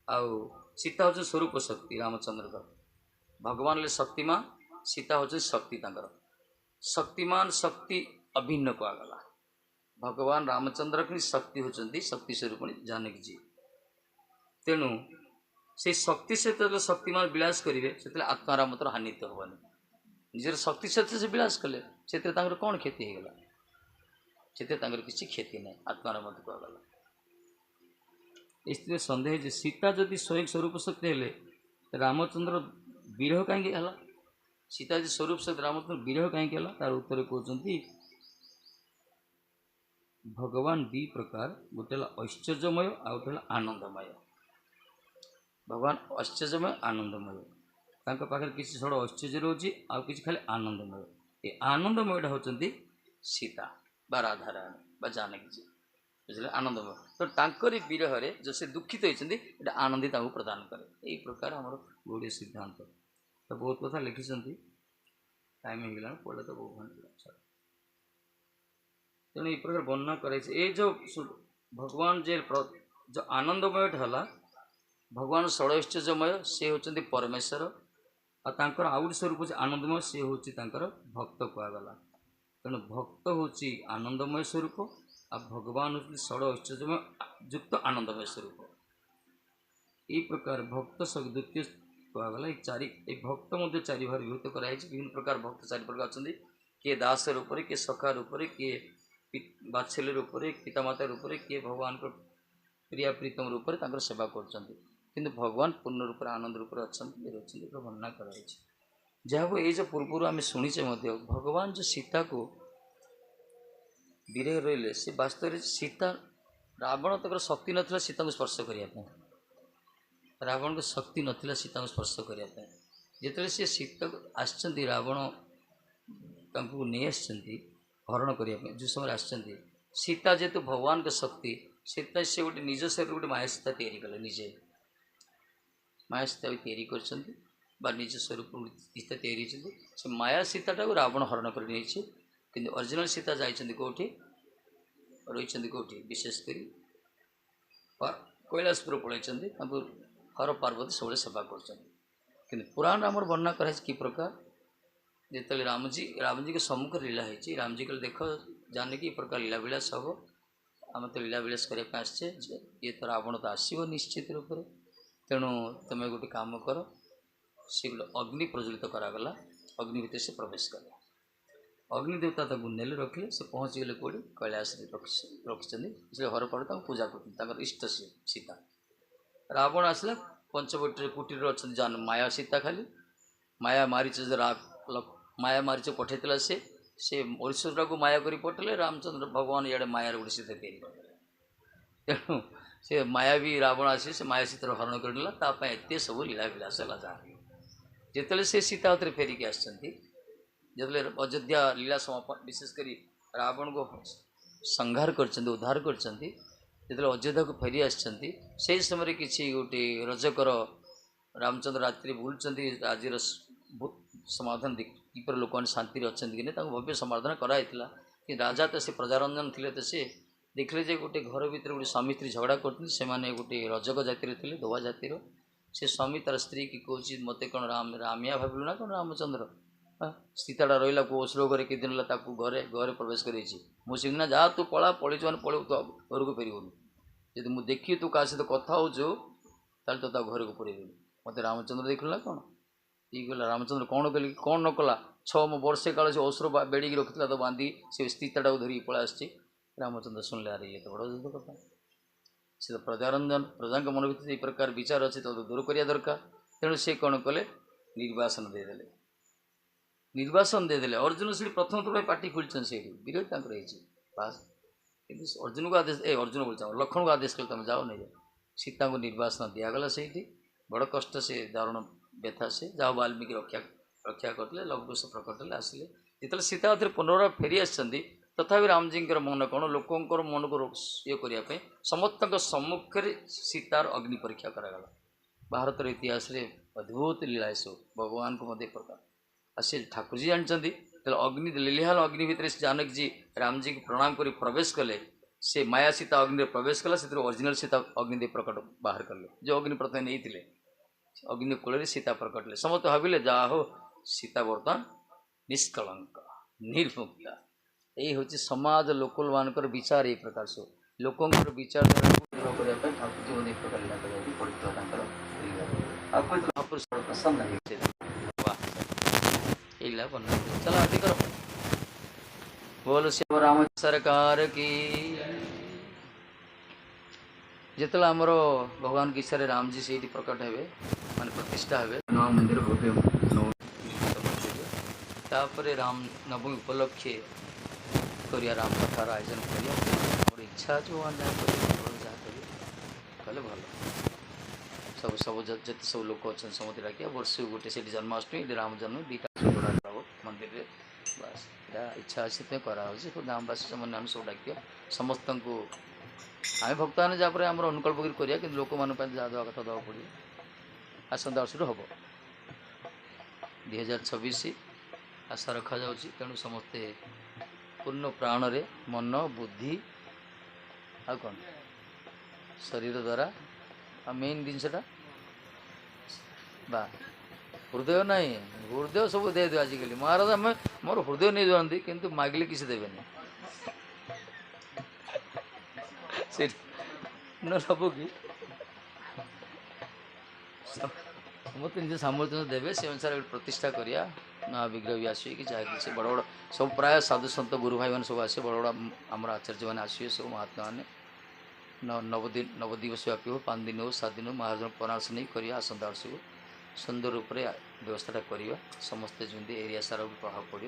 आउ सीता हूँ स्वरूप शक्ति रामचंद्र भगवान हेले शक्तिमान सीता हूँ शक्ति शक्तिमान शक्ति अभिन्न कहगला भगवान रामचंद्र की शक्ति होती शक्ति स्वरूप जानकी जी तेणु से शक्ति सहित तो शक्तिमान विलास करेंगे से आत्मारामतर हानि तो हेनी निजर शक्ति सहित से विलास कले से कौन क्षति होगा से किसी क्षति ना आत्मारामत कहगला इसलिए सन्देह जे सीता जदि स्वयं स्वरूप शक्ति हेले रामचंद्र विरह कहीं सीता जी स्वरूप सहित रामचंद्र विरह कहीं तार उत्तर कहते भगवान दी प्रकार गोटे ऐश्वर्यमय आ गोटे आनंदमय भगवान ऐश्वर्यमय आनंदमय पाखे किसी थोड़ा ऐश्वर्य रोचे आ कि खाली आनंदमय ये आनंदमयटा होती सीता बा राधाराणी जानकी जी बुझे आनंदमय तो तांकरी विरह जो से दुखित होती आनंदी प्रदान करे यही प्रकार आम गोटे सिद्धांत तो बहुत कथा लिखिं टाइम हो पढ़े तो बहुत तेणु ये प्रकार वर्णना करे जो भगवान जो आनंदमय है भगवान षड़ैश्चर्यमय से होती परमेश्वर आउट स्वरूप आनंदमय से हूँ भक्त कहगला तेणु भक्त हूँ आनंदमय स्वरूप आ भगवान हूँ षड़ैश्चर्यमय युक्त आनंदमय स्वरूप यही प्रकार भक्त द्वितीय कहगला ये भक्त मध्य चारि भाग विभक्त कराई विभिन्न प्रकार भक्त चारि प्रकार अच्छा किए दास रूप किए सखा रूप किए बात्सल्य रूप पितामाता रूप किए भगवान प्रिया प्रीतम रूप सेवा कर भगवान पूर्ण रूप आनंद रूप अच्छा वर्णना कराई जहाँ ये जो पूर्व आम शुणीचे भगवान जो सीता को विरह रही से वास्तव सीता रावण तक शक्ति नाला सीता को स्पर्श करने रावण को शक्ति नाला सीता को स्पर्श करने जिते सी सीता को आसचंदी रावण नहीं आसचंदी हरण करने जो समय आसचंदी सीता जेहेतु भगवान का शक्ति से गोटे निज शरीर गोटे माया सीता तैयारी कले निजे माया सीता भी तैयारी कर निज स्वरूप सीता तैयारी से माया सीताटा को रावण हरण कर कि ओरिजिनल सीता जाइए कौटी रही कौटी विशेषकर कैलाशपुर पलैं हर पार्वती सब सेवा कर पुराण आम वर्णना कराई कि प्रकार जिते राम जी के सम्मुख लीला होती राम जी कल देख जाने कि प्रकार लीला विलास हम आम तो लीला विलास करने आसचे ये तो रावण तो आसो निश्चित रूप से तेणु तुम्हें गोटे काम कर सी गोटे अग्नि प्रज्वलित करागला अग्नि भितर से प्रवेश कले अग्निदेवता नेले रखिले से पहुँची गले कौटी कैलाश रखी हर पर पूजा कर इष्ट सीता रावण आसला पंचवटी कुटीर अच्छा जान माया सीता खाली माया मारीच माया मारीच पठेला से ईश्वर को माया कर पठेले रामचंद्र भगवान इे मायार गोटे सीता तैयारी कर तेणु से माया भी रावण आसे से माया सीतार हरण करना एत सब लीला विलास है जहाँ जिते से सीता हाथ फेरिकी जो अयोध्या लीला समापन विशेषकर रावण को संहार कर उद्धार कर जो अयोध्या को फेरी आसी समय किसी गोटे रजकर रामचंद्र रात्रि बुलूँ राजर समाधान किपर लोक शांति अच्छा कि नहीं भव्य समाधान कराई कि राजा तो से प्रजारंजन थे तो सी देखले जे गोटे घर भितर गोटे स्वामी स्त्री झगड़ा करते गोटे रजक जातिर थे धोवा जातिर से स्वामी तार स्त्री की कौच मत कौन रामिया भाविलु ना कौन रामचंद्र सीताटा रहा को ओसरो घरे कि दिन घरे घरे प्रवेश कर मुझे जा तू पला पलैच मैंने पलू तू घर को फेरबुन जब मुझे देखी तू क्या सहित कथा हो तो घर को पड़ेबी मत रामचंद्र देखल ना कौन ये कहला रामचंद्र कौन कल कौन न कला 6 वर्षे काल से ओसरो बेड़ी रखी तो बांधी से सीताटा को धरिक पड़ा आसी रामचंद्र शुणिले अरे ये तो बड़ युद्ध कथा से तो प्रजारंजन प्रजा मन भर ये प्रकार विचार अच्छे तो दूर करवा दरकार तेणु से कौन कले निर्वासन देदेले निर्वासन देदेले अर्जुन से प्रथम थोड़ा पार्टी खोलते से विरोध बास कि अर्जुन को आदेश अर्जुन बोल लक्ष्मण को आदेश कल तुम जाओ नहीं जाओ सीता को निर्वासन दिगला से बड़ कष्ट से दारुण व्यथा से जाओ वाल्मीकि रक्षा करते लवकुश प्रकट आसिले जिते सीता पुनर्वार फेरी आसती तथापि रामजी मन कौन लोकंर मन को ये करने समस्त सम्मुख सीतार अग्नि परीक्षा करागला भारत इतिहास रे अद्भुत लीला सब भगवान को मध्य प्रकार आसे ठाकुर जी जानते अग्नि लीलिहाल अग्नि भितर जानक जी रामजी को प्रणाम कर प्रवेश कले से माया सीता अग्नि प्रवेश कला से ओरिजिनल सीता अग्निदेव प्रकट बाहर कले जो अग्नि प्रथम नहीं अग्नि कूल सीता प्रकट ले समस्त भाविले जा हो सीता बर्तमान निष्कलंक निर्मुक्ता यही हूँ समाज लोकल मानकर विचार ये प्रकार सब लोकंर विचार द्वारा ठाकुर जी प्रकार महापुरुष पसंद चलो आरती करो बोलो शिव राम सरकार की जितला आमर भगवान की इच्छा राम जी से प्रकट हे मान प्रतिष्ठा हे नवा मंदिर भव्य तापर राम नवमी उपलक्षे करिया राम कथार आयोजन करिया मोर इच्छा जो जहाँ कले भल सब सब जिते सब लोक अच्छा समस्त डाकिया वर्ष गोटे से जन्माष्टमी राम जन्म दुटा मंदिर में बस इच्छा अच्छे कराऊँच गाँववासी से सब डाक समस्त को आम भक्त मैंने जहाँ आम अनुकल्प करिया कि लोक मान जहाँ देवा कथा देवा पड़े आसंता वर्ष हम 2026 आशा रखा जाऊँगी तेणु समस्ते पूर्ण प्राण रे मन बुद्धि आ कौन शरीर द्वारा आ मेन जिनसा बा हृदय ना हृदय सब दे दे आजिकल महाराज आम मोर हृदय नहीं दिखाती किंतु मागिले किसी देवेनि न सब कि समस्त निज सामर्थ्य देवे से अनुसार प्रतिष्ठा करिया ना विग्रह भी आसवे कि जहाँ कि बड़ बड़ सब प्राय साधु सत गुरु भाई मैंने सब आसे बड़ बड़ आम आचार्य मैंने आसवे सब महात्मा मैंने नवदिवस व्यापी हो 5 दिन हो 7 दिन हो महाराज परामर्श नहीं करिया आसंता वर्ष को सुंदर रूप से व्यवस्था करवा समस्ते जमी एरिया सारा प्रभाव पड़ो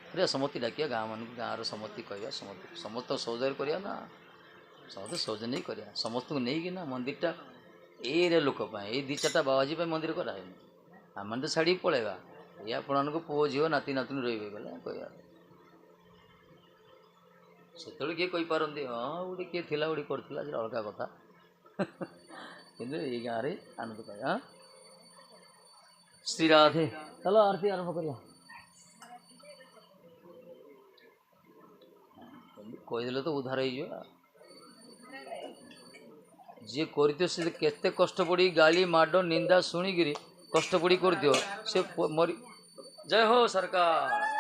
कर समति डाकिया गाँव मान गाँव समति कह समस्त सहयोग करिया ना समस्त सहयोग नहीं करिया समस्त को नहीं कि ना मंदिरटा एरिया लोक ये 2-4टा बाबाजी मंदिर कराए आम तो छाड़ी पलैबा ये आपण को पुओ झील नाती नातुनी रही गले कह से किए कहींपारती हाँ गोटे किए थी गोटे करता अलग कथा कि ये गाँव में आनंद पाए हाँ श्री राधे चलो आरती आरंभ करिया कहीदेले तो उद्धार हो जी करते कष्ट पड़ी गाली माड निंदा शुणिकी कष्ट पड़ी कर से मरी जय हो सरकार।